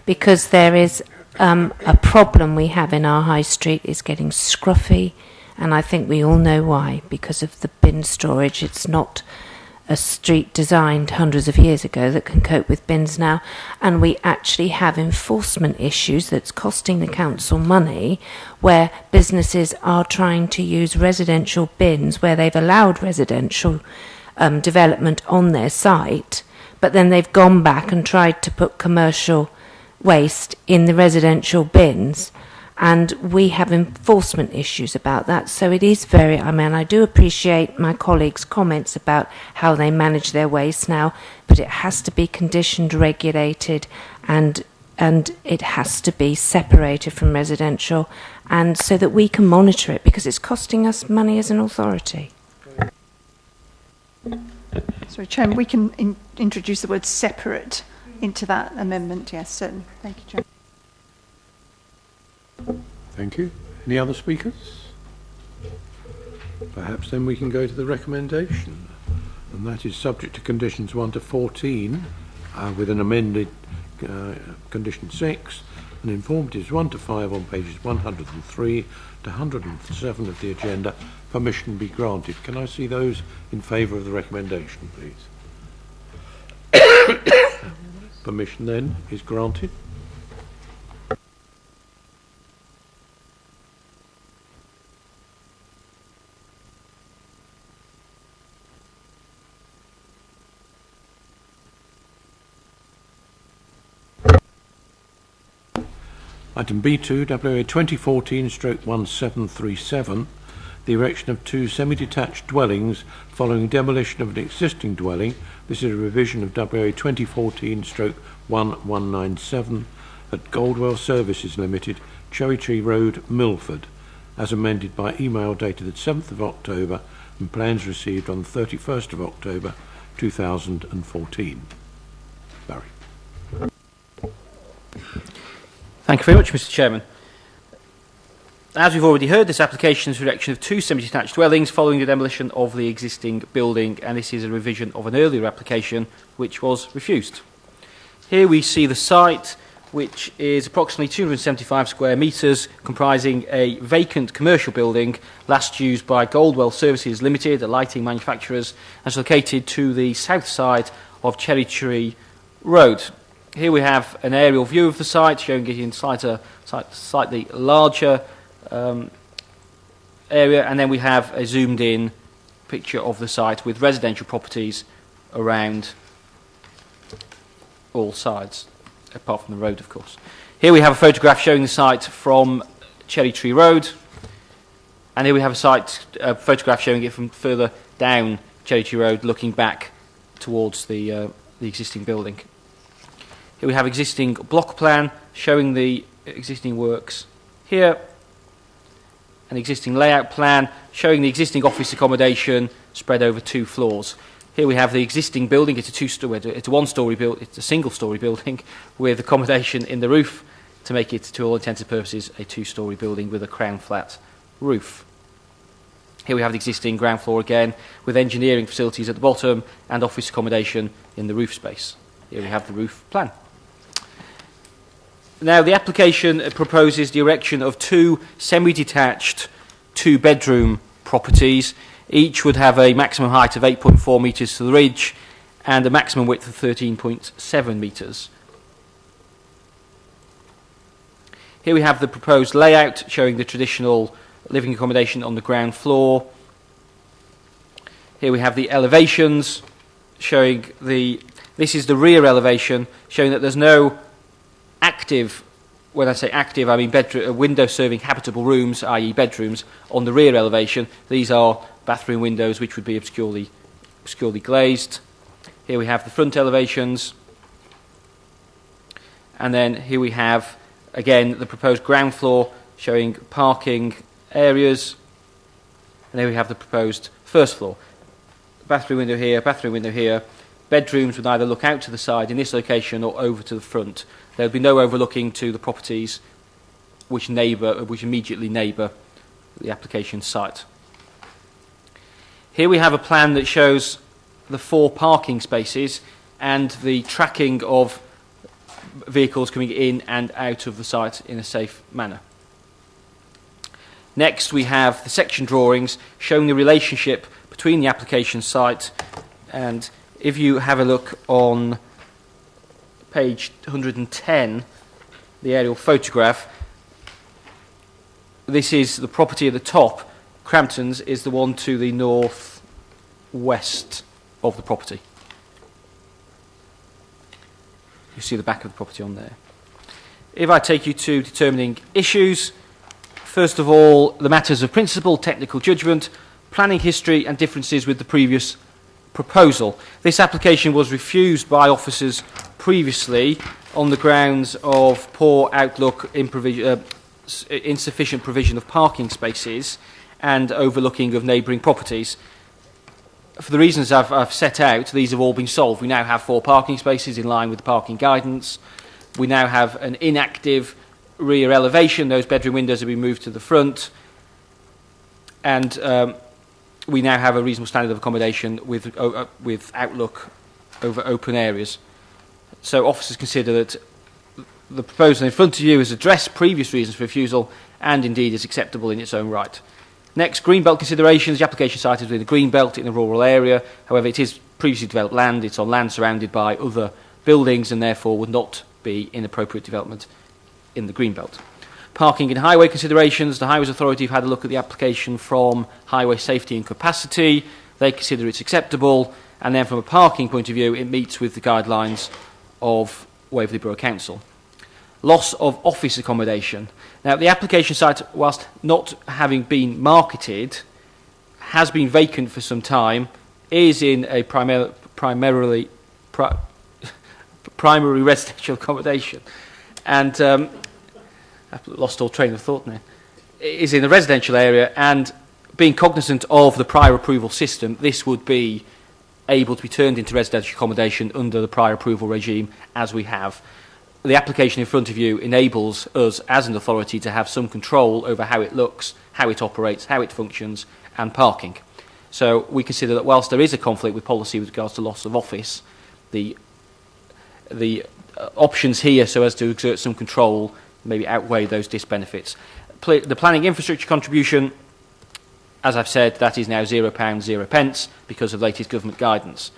Speaker 13: because there is a problem we have in our high street is getting scruffy, and I think we all know why, because of the bin storage. It's not a street designed hundreds of years ago that can cope with bins now, and we actually have enforcement issues that's costing the council money, where businesses are trying to use residential bins where they've allowed residential development on their site, but then they've gone back and tried to put commercial waste in the residential bins, and we have enforcement issues about that. So it is very, I do appreciate my colleagues' comments about how they manage their waste now, but it has to be conditioned, regulated, and it has to be separated from residential, and so that we can monitor it, because it's costing us money as an authority.
Speaker 3: Sorry, Chairman, we can introduce the word separate into that amendment. Yes, certainly. Thank you, Chairman.
Speaker 1: Thank you. Any other speakers? Perhaps then we can go to the recommendation, and that is subject to conditions 1 to 14 with an amended condition 6, and informatives 1 to 5 on pages 103 to 107 of the agenda. Permission be granted. Can I see those in favour of the recommendation, please? Permission then is granted. Item B2, WA 2014/1737, the erection of 2 semi-detached dwellings following demolition of an existing dwelling. This is a revision of WA 2014/1197 at Goldwell Services Limited, Cherry Tree Road, Milford, as amended by email dated the 7th of October and plans received on the 31st of October 2014. Barry.
Speaker 5: Thank you very much, Mr. Chairman. As we've already heard, this application is for erection of 2 semi-detached dwellings following the demolition of the existing building, and this is a revision of an earlier application which was refused. Here we see the site, which is approximately 275 square metres, comprising a vacant commercial building last used by Goldwell Services Limited, a lighting manufacturers, and is located to the south side of Cherry Tree Road. Here we have an aerial view of the site, showing it in slightly larger area, and then we have a zoomed in picture of the site with residential properties around all sides, apart from the road, of course. Here we have a photograph showing the site from Cherry Tree Road, and here we have a photograph showing it from further down Cherry Tree Road, looking back towards the existing building. Here we have existing block plan showing the existing works here, an existing layout plan showing the existing office accommodation spread over 2 floors. Here we have the existing building. It's a single-storey building with accommodation in the roof to make it, to all intents and purposes, a 2-storey building with a crown flat roof. Here we have the existing ground floor again with engineering facilities at the bottom and office accommodation in the roof space. Here we have the roof plan. Now, the application proposes the erection of 2 semi-detached 2-bedroom properties. Each would have a maximum height of 8.4 metres to the ridge and a maximum width of 13.7 metres. Here we have the proposed layout showing the traditional living accommodation on the ground floor. Here we have the elevations showing this is the rear elevation, showing that there's no active, when I say active, I mean window serving habitable rooms, i.e. bedrooms, on the rear elevation. These are bathroom windows which would be obscurely glazed. Here we have the front elevations, and then here we have again the proposed ground floor showing parking areas, and here we have the proposed first floor. Bathroom window here, bedrooms would either look out to the side in this location or over to the front. There would be no overlooking to the properties which immediately neighbour the application site. Here we have a plan that shows the 4 parking spaces and the tracking of vehicles coming in and out of the site in a safe manner. Next, we have the section drawings showing the relationship between the application site, and if you have a look on page 110, the aerial photograph, this is the property at the top. Crampton's is the one to the north-west of the property. You see the back of the property on there. If I take you to determining issues, first of all, the matters of principle, technical judgment, planning history and differences with the previous proposal. This application was refused by officers previously on the grounds of poor outlook, insufficient provision of parking spaces and overlooking of neighbouring properties. For the reasons I've set out, these have all been solved. We now have 4 parking spaces in line with the parking guidance. We now have an inactive rear elevation. Those bedroom windows have been moved to the front. And we now have a reasonable standard of accommodation with outlook over open areas. So officers consider that the proposal in front of you has addressed previous reasons for refusal and indeed is acceptable in its own right. Next, greenbelt considerations. The application site is within the greenbelt in a rural area. However, it is previously developed land. It's on land surrounded by other buildings and therefore would not be inappropriate development in the greenbelt. Parking and highway considerations. The Highways Authority have had a look at the application from highway safety and capacity. They consider it's acceptable. And then from a parking point of view, it meets with the guidelines of Waverley Borough Council. Loss of office accommodation. Now, the application site, whilst not having been marketed, has been vacant for some time, is in a primary residential accommodation. And I've lost all train of thought now. It is in a residential area, and being cognizant of the prior approval system, this would be able to be turned into residential accommodation under the prior approval regime as we have. The application in front of you enables us as an authority to have some control over how it looks, how it operates, how it functions, and parking. So we consider that whilst there is a conflict with policy with regards to loss of office, the options here so as to exert some control maybe outweigh those disbenefits. The planning infrastructure contribution, as I've said, that is now £0, 0p because of latest government guidance.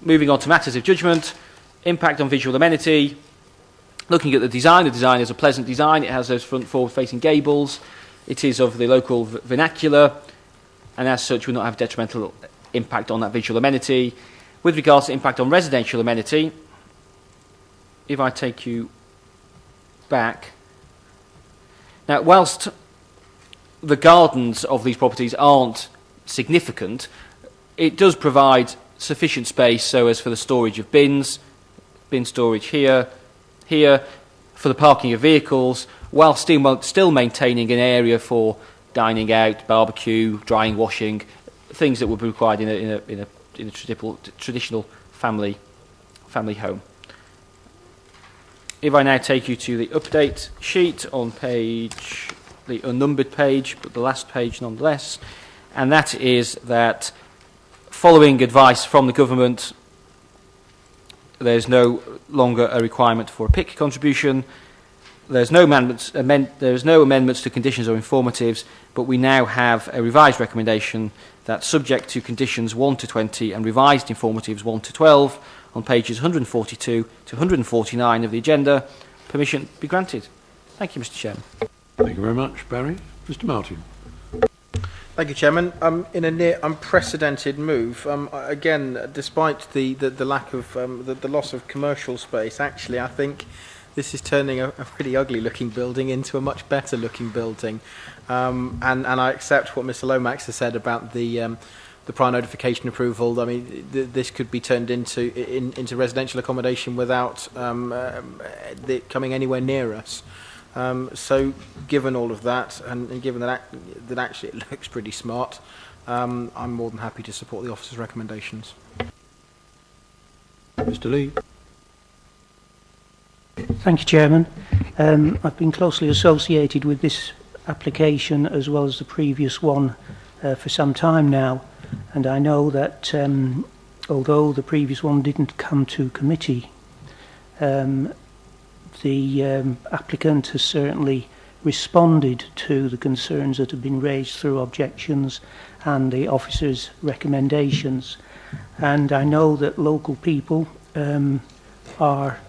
Speaker 5: Moving on to matters of judgment, impact on visual amenity. Looking at the design is a pleasant design. It has those front forward-facing gables. It is of the local vernacular, and as such will not have detrimental impact on that visual amenity. With regards to impact on residential amenity, if I take you back. Now, whilst the gardens of these properties aren't significant, it does provide sufficient space so as for the storage of bins, bin storage here, for the parking of vehicles, while still maintaining an area for dining out, barbecue, drying, washing, things that would be required in a traditional family home. If I now take you to the update sheet on page, the unnumbered page, but the last page nonetheless, and that is that following advice from the government, there's no longer a requirement for a PIC contribution. There's no amendments to conditions or informatives, but we now have a revised recommendation that, subject to conditions 1 to 20 and revised informatives 1 to 12, on pages 142 to 149 of the agenda, permission be granted. Thank you, Mr. Chairman.
Speaker 1: Thank you very much, Barry. Mr. Martin.
Speaker 8: Thank you, Chairman. In a near unprecedented move, again, despite the lack of the loss of commercial space, actually, I think this is turning a pretty ugly-looking building into a much better-looking building. And I accept what Mr. Lomax has said about the prior notification approval. I mean, this could be turned into residential accommodation without it coming anywhere near us. So given all of that, and given that actually it looks pretty smart, I'm more than happy to support the officer's recommendations.
Speaker 1: Mr. Lee.
Speaker 11: Thank you, Chairman. I've been closely associated with this application as well as the previous one for some time now. And I know that although the previous one didn't come to committee, the applicant has certainly responded to the concerns that have been raised through objections and the officer's recommendations. And I know that local people are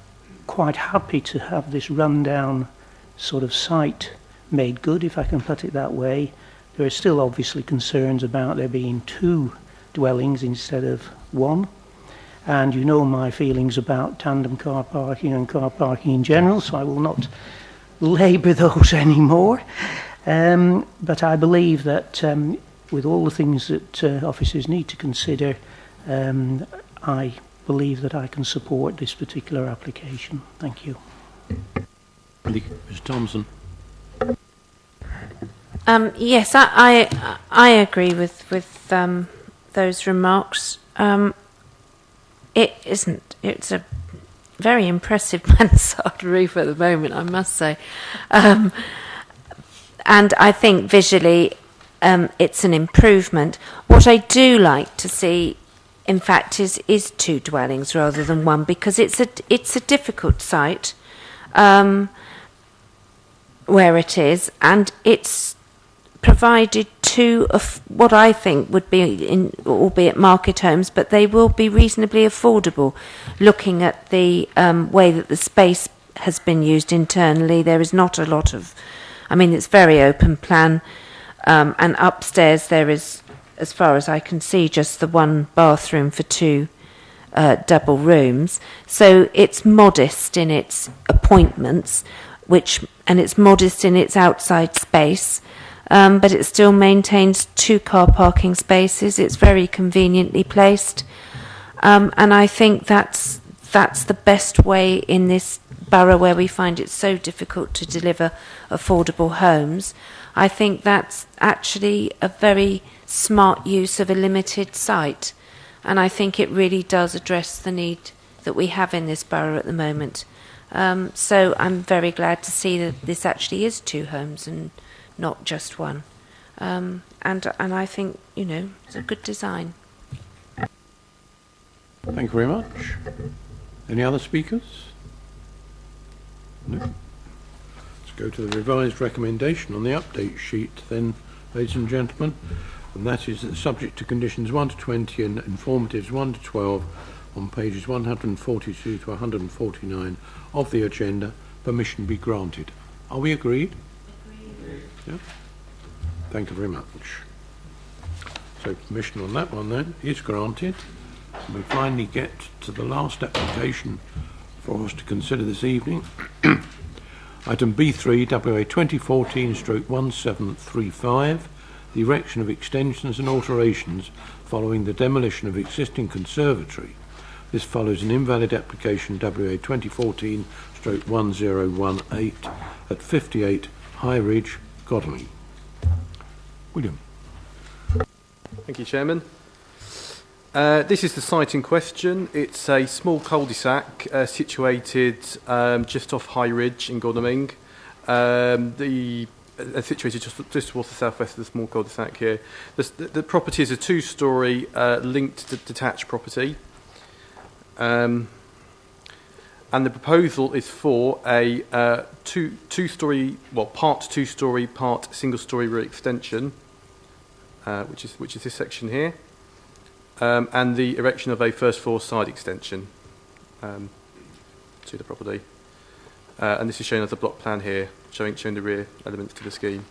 Speaker 11: quite happy to have this rundown sort of site made good, if I can put it that way. There are still obviously concerns about there being 2 dwellings instead of 1. And you know my feelings about tandem car parking and car parking in general, so I will not labour those anymore. But I believe that with all the things that officers need to consider, I believe that I can support this particular application. Thank you.
Speaker 1: Ms Thompson.
Speaker 13: Yes, I agree with those remarks. It's a very impressive mansard roof at the moment, I must say. And I think visually it's an improvement. What I do like to see, in fact, is 2 dwellings rather than 1, because it's a difficult site where it is, and it's provided 2 of what I think would be, albeit market homes, but they will be reasonably affordable. Looking at the way that the space has been used internally, there is not a lot of, it's very open plan, and upstairs there is, as far as I can see, just the 1 bathroom for 2 double rooms. So it's modest in its appointments, and it's modest in its outside space. But it still maintains 2 car parking spaces. It's very conveniently placed, and I think that's the best way in this borough where we find it so difficult to deliver affordable homes. I think that's actually a very smart use of a limited site, and I think it really does address the need that we have in this borough at the moment. So I'm very glad to see that this actually is 2 homes and not just 1, and I think it's a good design.
Speaker 1: Thank you very much. Any other speakers? No. Let's go to the revised recommendation on the update sheet then, ladies and gentlemen, and that is that subject to conditions 1 to 20 and informatives 1 to 12 on pages 142 to 149 of the agenda, permission be granted. Are we agreed? Yeah. Thank you very much. So permission on that one then is granted. And we finally get to the last application for us to consider this evening. Item B3, WA 2014/1735, the erection of extensions and alterations following the demolition of existing conservatory. This follows an invalid application WA 2014/1018 at 58 High Ridge, Godalming. William.
Speaker 14: Thank you, Chairman. This is the site in question. It's a small cul-de-sac situated just off High Ridge in Godalming. Situated just towards the southwest of the small cul-de-sac here. The property is a 2-storey linked to detached property. And the proposal is for a two-storey, part 2-storey, part single-storey rear extension, which is this section here, and the erection of a first-floor side extension to the property. And this is shown as a block plan here, showing the rear elements to the scheme.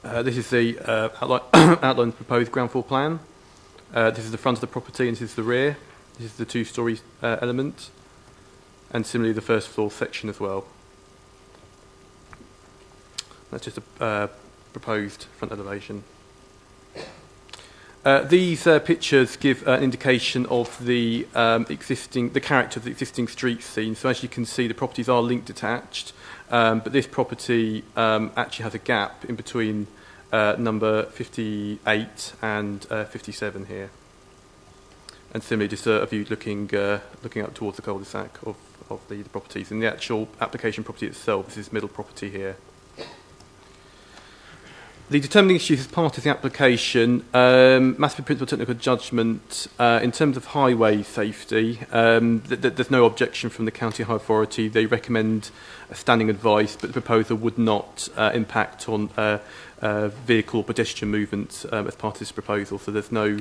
Speaker 14: This is the outline proposed ground floor plan. This is the front of the property, and this is the rear. This is the 2-storey element, and similarly the first floor section as well. That's just a proposed front elevation. These pictures give an indication of the character of the existing street scene. So as you can see, the properties are linked detached, but this property actually has a gap in between number 58 and 57 here. And similarly, just a view looking up towards the cul-de-sac of the properties. In the actual application property itself, this is middle property here. The determining issues as part of the application, massive principal technical judgment, in terms of highway safety, there's no objection from the county high authority. They recommend a standing advice, but the proposal would not impact on vehicle or pedestrian movement as part of this proposal, so there's no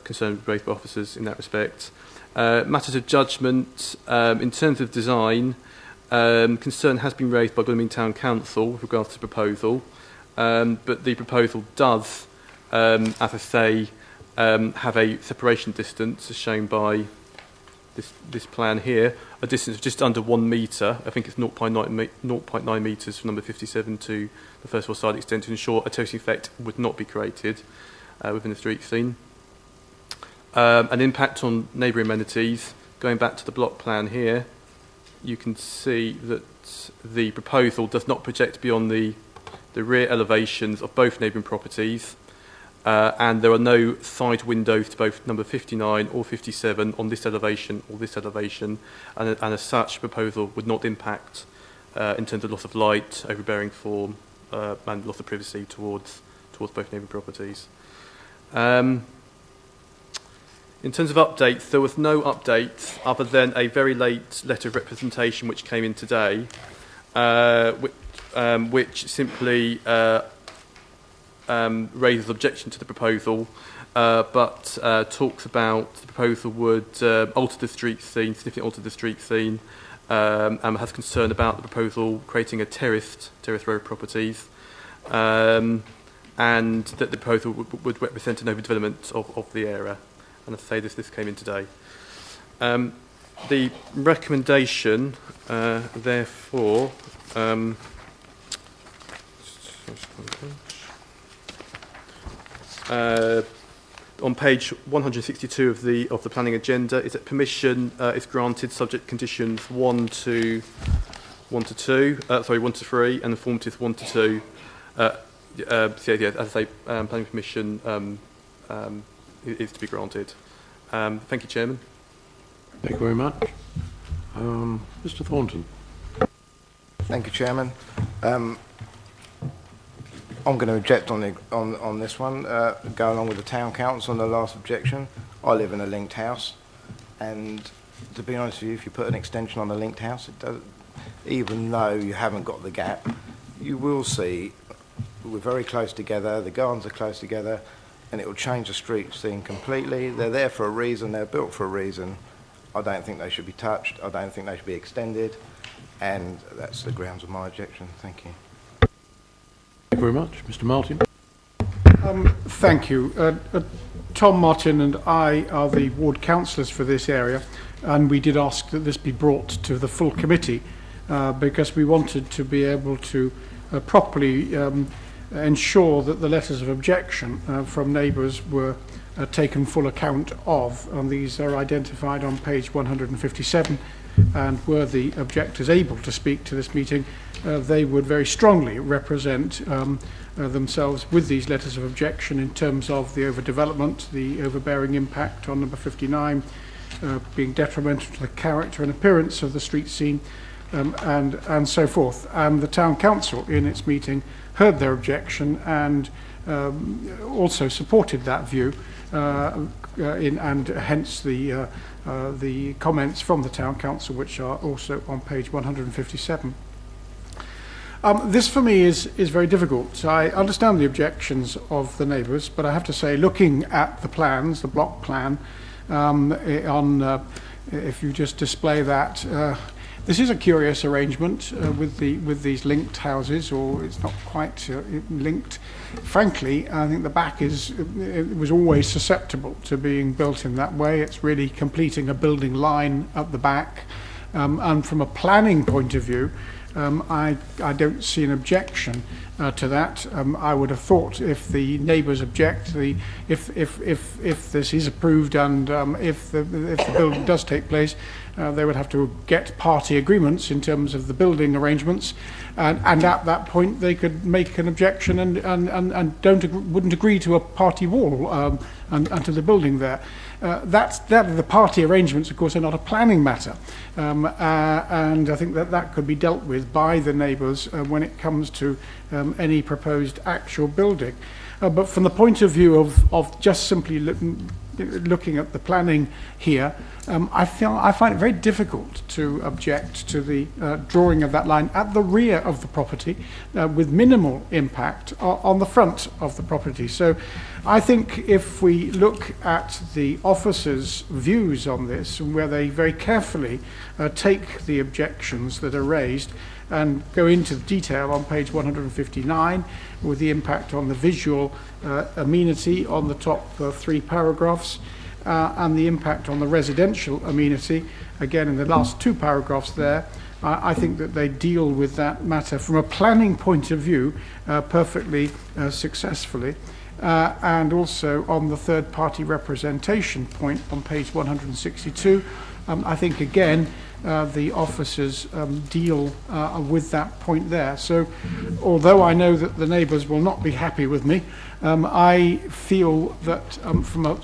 Speaker 14: concern raised by officers in that respect. Matters of judgment, in terms of design, concern has been raised by Godalming Town Council with regards to the proposal. But the proposal does, as I say, have a separation distance, as shown by this plan here, a distance of just under 1 metre. I think it's 0.9 metres from number 57 to the first floor side extent to ensure a terracing effect would not be created within the street scene. An impact on neighbouring amenities. Going back to the block plan here, you can see that the proposal does not project beyond the rear elevations of both neighbouring properties, and there are no side windows to both number 59 or 57 on this elevation or this elevation, and as such, proposal would not impact in terms of loss of light, overbearing form, and loss of privacy towards both neighbouring properties. In terms of updates, there was no update other than a very late letter of representation which came in today, which simply raises objection to the proposal, but talks about the proposal would alter the street scene, significantly alter the street scene, and has concern about the proposal creating a terrace road properties, and that the proposal would represent an overdevelopment of the area. And as I say, this came in today. The recommendation, therefore, on page 162 of the planning agenda is that permission is granted subject to conditions 1 to 3, and the formatives 1 to 2. So yeah, as I say, planning permission is to be granted. Thank you, Chairman.
Speaker 1: Thank you very much. Mr. Thornton.
Speaker 10: Thank you, Chairman. I'm going to object on this one, go along with the Town Council on the last objection. I live in a linked house, and to be honest with you, if you put an extension on a linked house, it does, even though you haven't got the gap, you will see we're very close together, the gardens are close together, and it will change the street scene completely. They're there for a reason, they're built for a reason. I don't think they should be touched, I don't think they should be extended, and that's the grounds of my objection. Thank you.
Speaker 1: Thank you very much. Mr. Martin.
Speaker 4: Thank you. Tom Martin and I are the ward councillors for this area, and we did ask that this be brought to the full committee because we wanted to be able to properly ensure that the letters of objection from neighbours were taken full account of, and these are identified on page 157, and were the objectors able to speak to this meeting, they would very strongly represent themselves with these letters of objection in terms of the overdevelopment, the overbearing impact on number 59, being detrimental to the character and appearance of the street scene, and so forth. And the Town Council in its meeting heard their objection and also supported that view, and hence the comments from the Town Council, which are also on page 157. This for me is very difficult. So I understand the objections of the neighbours, but I have to say, looking at the plans, the block plan, if you just display that, this is a curious arrangement with these linked houses, or it's not quite linked. Frankly, I think the back it was always susceptible to being built in that way. It's really completing a building line at the back, and from a planning point of view, I don't see an objection to that. I would have thought if the neighbours object, if this is approved and if the building does take place, They would have to get party agreements in terms of the building arrangements, and at that point they could make an objection and wouldn't agree to a party wall and to the building there. The party arrangements, of course, are not a planning matter, and I think that could be dealt with by the neighbours when it comes to any proposed actual building. But from the point of view of just simply looking at the planning here, I find it very difficult to object to the drawing of that line at the rear of the property with minimal impact on the front of the property. So I think if we look at the officers' views on this, where they very carefully take the objections that are raised and go into detail on page 159 with the impact on the visual amenity on the top 3 paragraphs, and the impact on the residential amenity, again in the last 2 paragraphs there, I think that they deal with that matter from a planning point of view perfectly successfully. And also on the third-party representation point on page 162, I think again the officers deal with that point there. So although I know that the neighbours will not be happy with me, I feel that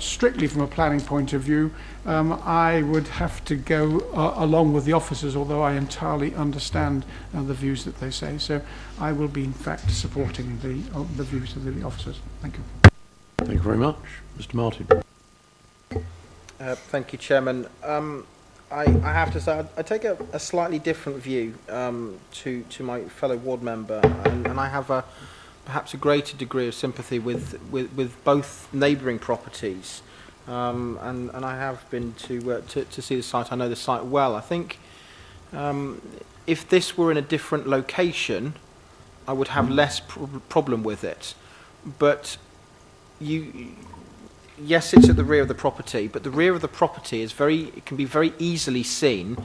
Speaker 4: strictly from a planning point of view, I would have to go along with the officers, although I entirely understand the views that they say. So I will be in fact supporting the views of the officers. Thank you.
Speaker 1: Thank you very much. Mr. Martin.
Speaker 8: Thank you, Chairman. I have to say I take a slightly different view to my fellow ward member, and I have perhaps a greater degree of sympathy with both neighbouring properties, and I have been to see the site. I know the site well. I think if this were in a different location, I would have less problem with it. But yes, it's at the rear of the property, but the rear of the property it can be very easily seen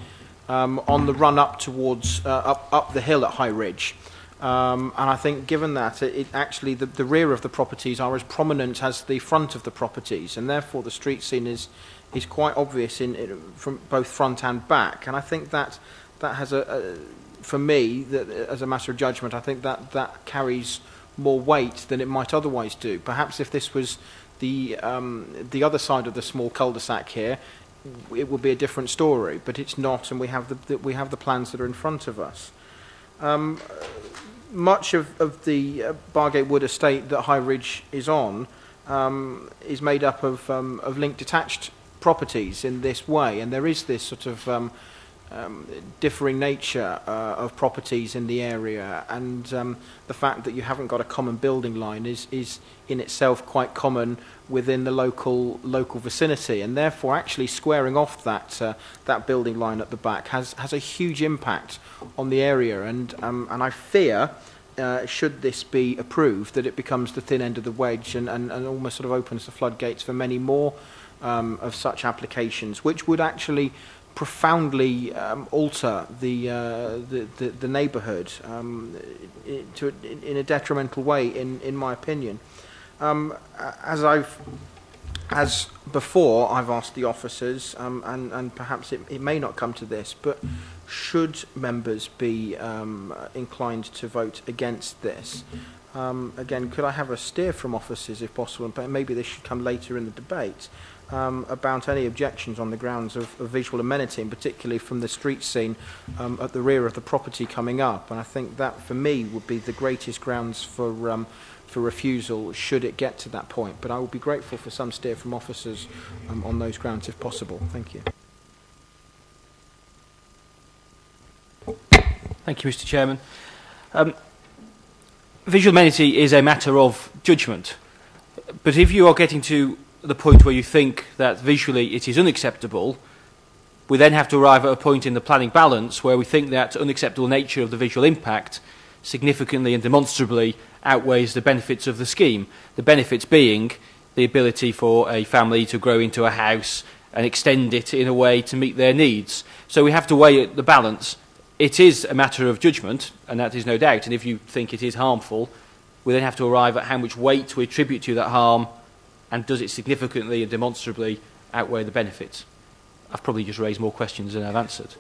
Speaker 8: on the run up towards up the hill at High Ridge. And I think given that, actually the rear of the properties are as prominent as the front of the properties, and therefore the street scene is quite obvious from both front and back. And I think that has for me, as a matter of judgment, I think that carries more weight than it might otherwise do. Perhaps if this was the other side of the small cul-de-sac here, it would be a different story. But it's not, and we have the plans that are in front of us. Much of the Bargate Wood estate that High Ridge is on is made up of linked detached properties in this way, and there is this sort of differing nature of properties in the area, and the fact that you haven't got a common building line is in itself quite common within the local vicinity, and therefore actually squaring off that building line at the back has a huge impact on the area, and I fear should this be approved that it becomes the thin end of the wedge and almost sort of opens the floodgates for many more of such applications, which would actually profoundly alter the neighbourhood in a detrimental way, in my opinion. As before, I've asked the officers, and perhaps it may not come to this, but should members be inclined to vote against this? Again, could I have a steer from officers if possible, but maybe this should come later in the debate, about any objections on the grounds of visual amenity, and particularly from the street scene at the rear of the property coming up. And I think that, for me, would be the greatest grounds for refusal should it get to that point. But I would be grateful for some steer from officers on those grounds if possible. Thank you.
Speaker 5: Thank you, Mr. Chairman. Visual amenity is a matter of judgment. But if you are getting to the point where you think that visually it is unacceptable, we then have to arrive at a point in the planning balance where we think that unacceptable nature of the visual impact significantly and demonstrably outweighs the benefits of the scheme. The benefits being the ability for a family to grow into a house and extend it in a way to meet their needs. So we have to weigh the balance. It is a matter of judgment, and that is no doubt, and if you think it is harmful, we then have to arrive at how much weight we attribute to that harm, and does it significantly and demonstrably outweigh the benefits. I've probably just raised more questions than I've answered.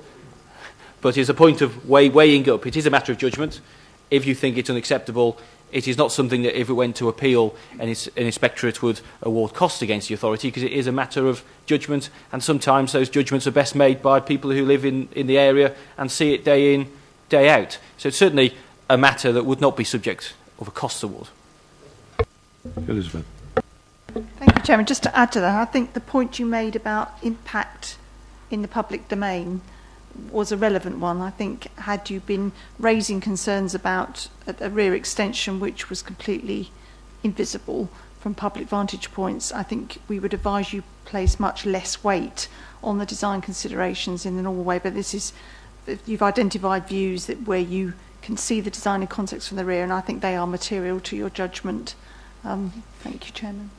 Speaker 5: But it's a point of weighing up. It is a matter of judgment. If you think it's unacceptable, it is not something that if it went to appeal, an inspectorate would award costs against the authority, because it is a matter of judgment, and sometimes those judgments are best made by people who live in the area and see it day in, day out. So it's certainly a matter that would not be subject of a costs award.
Speaker 1: Elizabeth.
Speaker 3: Thank you, Chairman. Just to add to that, I think the point you made about impact in the public domain was a relevant one. I think had you been raising concerns about a rear extension which was completely invisible from public vantage points, I think we would advise you place much less weight on the design considerations in the normal way. But this is, you've identified views that where you can see the design in context from the rear, and I think they are material to your judgment. Thank you, Chairman.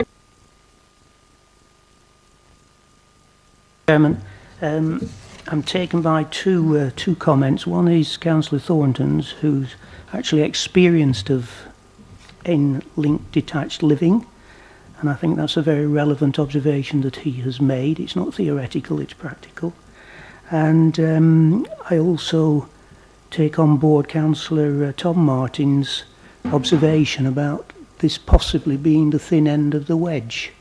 Speaker 11: Chairman, I'm taken by two comments. One is Councillor Thornton's, who's actually experienced of in-linked detached living, and I think that's a very relevant observation that he has made. It's not theoretical, it's practical. And I also take on board Councillor Tom Martin's observation about this possibly being the thin end of the wedge.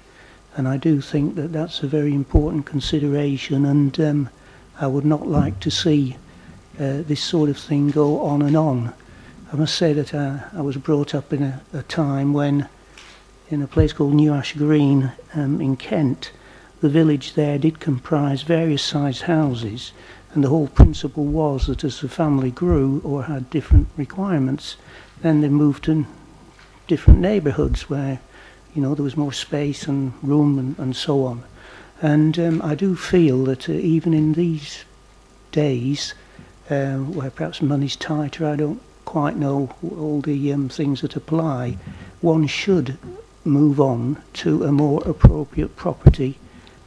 Speaker 11: And I do think that that's a very important consideration, and I would not like to see this sort of thing go on and on. I must say that I was brought up in a time when, in a place called New Ash Green in Kent, the village there did comprise various sized houses, and the whole principle was that as the family grew or had different requirements, then they moved to different neighbourhoods where, you know, there was more space and room and so on. And I do feel that even in these days, where perhaps money's tighter, I don't quite know all the things that apply, one should move on to a more appropriate property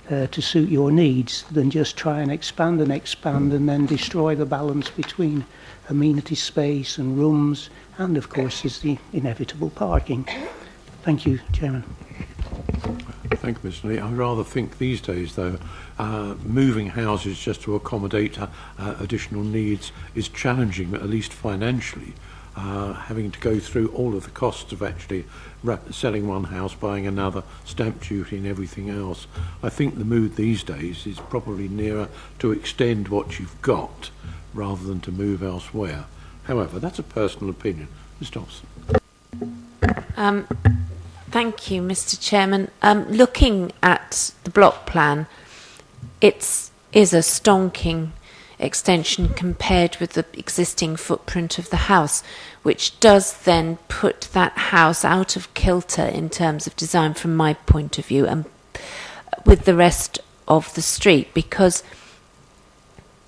Speaker 11: to suit your needs than just try and expand and then destroy the balance between amenity space and rooms, and of course there's the inevitable parking. Thank you, Chairman.
Speaker 1: Thank you, Mr. Lee. I rather think these days, though, moving houses just to accommodate additional needs is challenging, at least financially. Having to go through all of the costs of actually selling one house, buying another, stamp duty and everything else. I think the mood these days is probably nearer to extend what you've got rather than to move elsewhere. However, that's a personal opinion. Ms. Dobson.
Speaker 13: Thank you, Mr. Chairman. Looking at the block plan, it is a stonking extension compared with the existing footprint of the house, which does then put that house out of kilter in terms of design from my point of view and with the rest of the street, because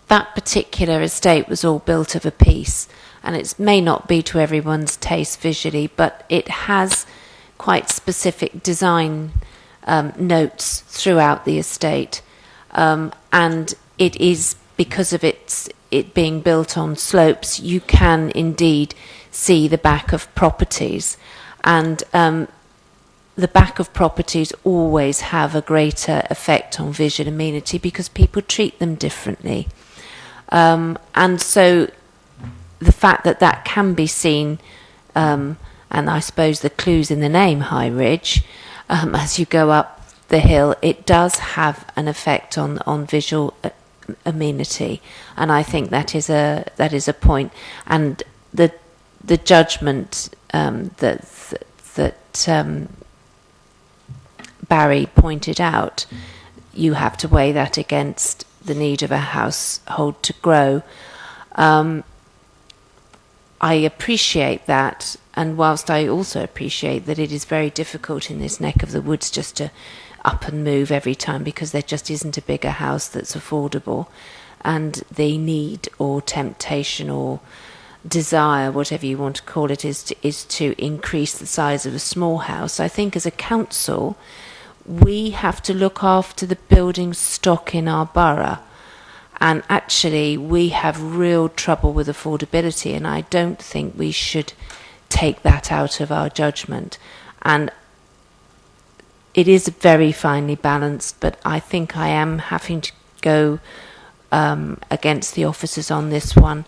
Speaker 13: that particular estate was all built of a piece, and it may not be to everyone's taste visually, but it has quite specific design notes throughout the estate, and it is, because of it being built on slopes, you can indeed see the back of properties, and the back of properties always have a greater effect on visual amenity because people treat them differently, and so the fact that that can be seen, and I suppose the clue's in the name, High Ridge, as you go up the hill, it does have an effect on visual amenity, and I think that is a point. And the judgment that Barry pointed out, you have to weigh that against the need of a household to grow. I appreciate that, and whilst I also appreciate that it is very difficult in this neck of the woods just to up and move every time because there just isn't a bigger house that's affordable, and the need or temptation or desire, whatever you want to call it, is to increase the size of a small house. I think as a council we have to look after the building stock in our borough, and actually we have real trouble with affordability, and I don't think we should take that out of our judgment. And it is very finely balanced, but I think I am having to go against the officers on this one,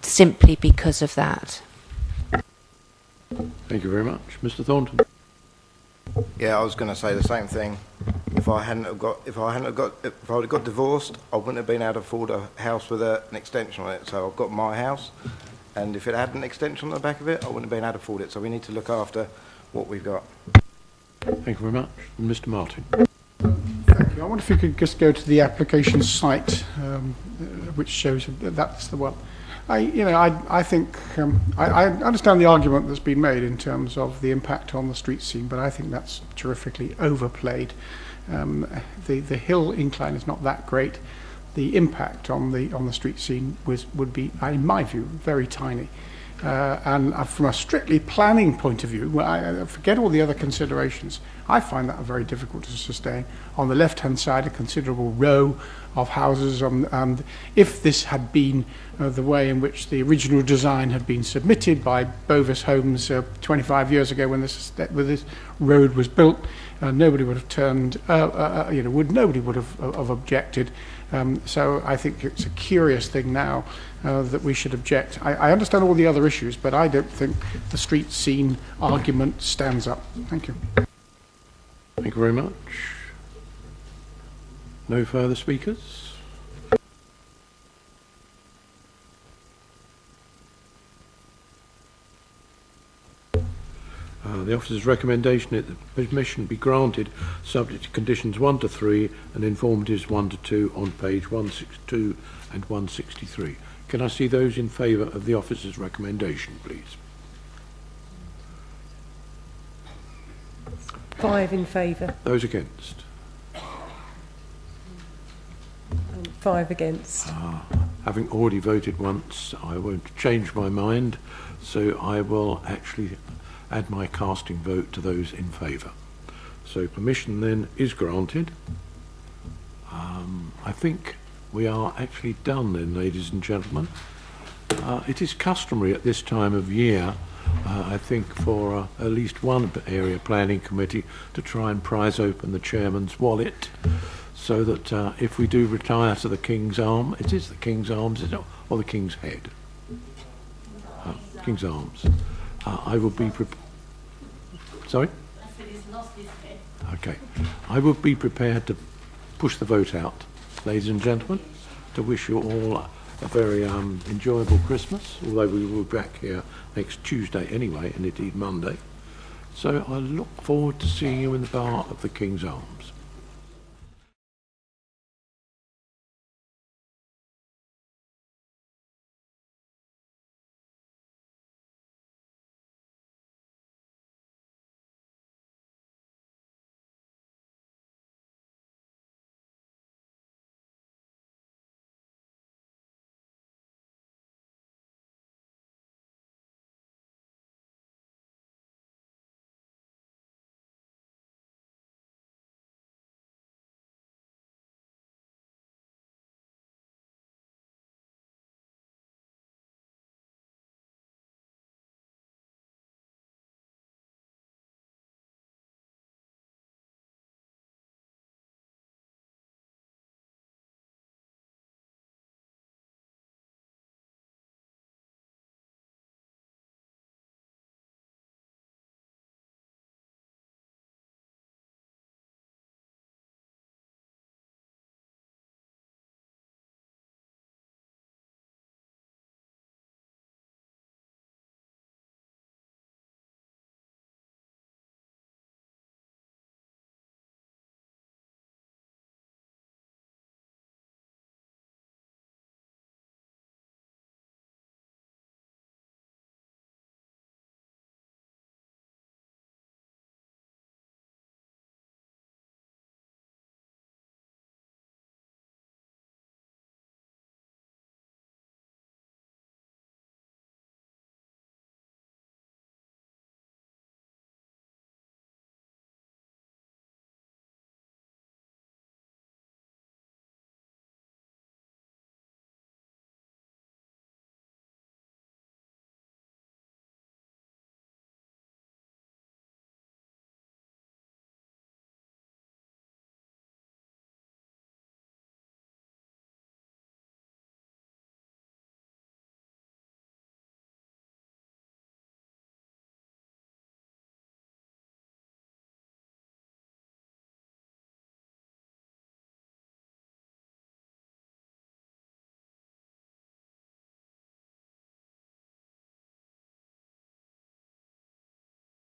Speaker 13: simply because of that.
Speaker 1: Thank you very much. Mr. Thornton.
Speaker 10: Yeah, I was going to say the same thing. If I had got divorced, I wouldn't have been able to afford a house with an extension on it. So I've got my house, and if it had an extension on the back of it, I wouldn't have been able to afford it. So we need to look after what we've got.
Speaker 1: Thank you very much. Mr. Martin.
Speaker 4: Thank you. I wonder if you could just go to the application site, which shows that's the one. I think I understand the argument that's been made in terms of the impact on the street scene, but I think that's terrifically overplayed. The hill incline is not that great. The impact on the street scene would be, in my view, very tiny. And from a strictly planning point of view, I forget all the other considerations, I find that very difficult to sustain. On the left-hand side, a considerable row of houses, and if this had been the way in which the original design had been submitted by Bovis Homes 25 years ago when this road was built, nobody would have nobody would have objected. So I think it's a curious thing now that we should object. I understand all the other issues, but I don't think the street scene argument stands up. Thank you.
Speaker 1: Thank you very much. No further speakers? The officer's recommendation is that the permission be granted subject to conditions 1 to 3 and informatives 1 to 2 on page 162 and 163. Can I see those in favour of the officer's recommendation, please?
Speaker 2: 5 in favour.
Speaker 1: Those against?
Speaker 2: 5 against.
Speaker 1: Having already voted once, I won't change my mind, so I will actually add my casting vote to those in favour. So permission then is granted. I think we are actually done then, ladies and gentlemen. It is customary at this time of year, I think, for at least one area planning committee to try and prise open the chairman's wallet, so that if we do retire to the King's Arm, it is the King's Arms, is it, or the King's Head? King's Arms. I will be sorry? Okay. I will be prepared to push the vote out, ladies and gentlemen, to wish you all a very enjoyable Christmas, although we will be back here next Tuesday anyway, and indeed Monday. So I look forward to seeing you in the bar of the King's Arms.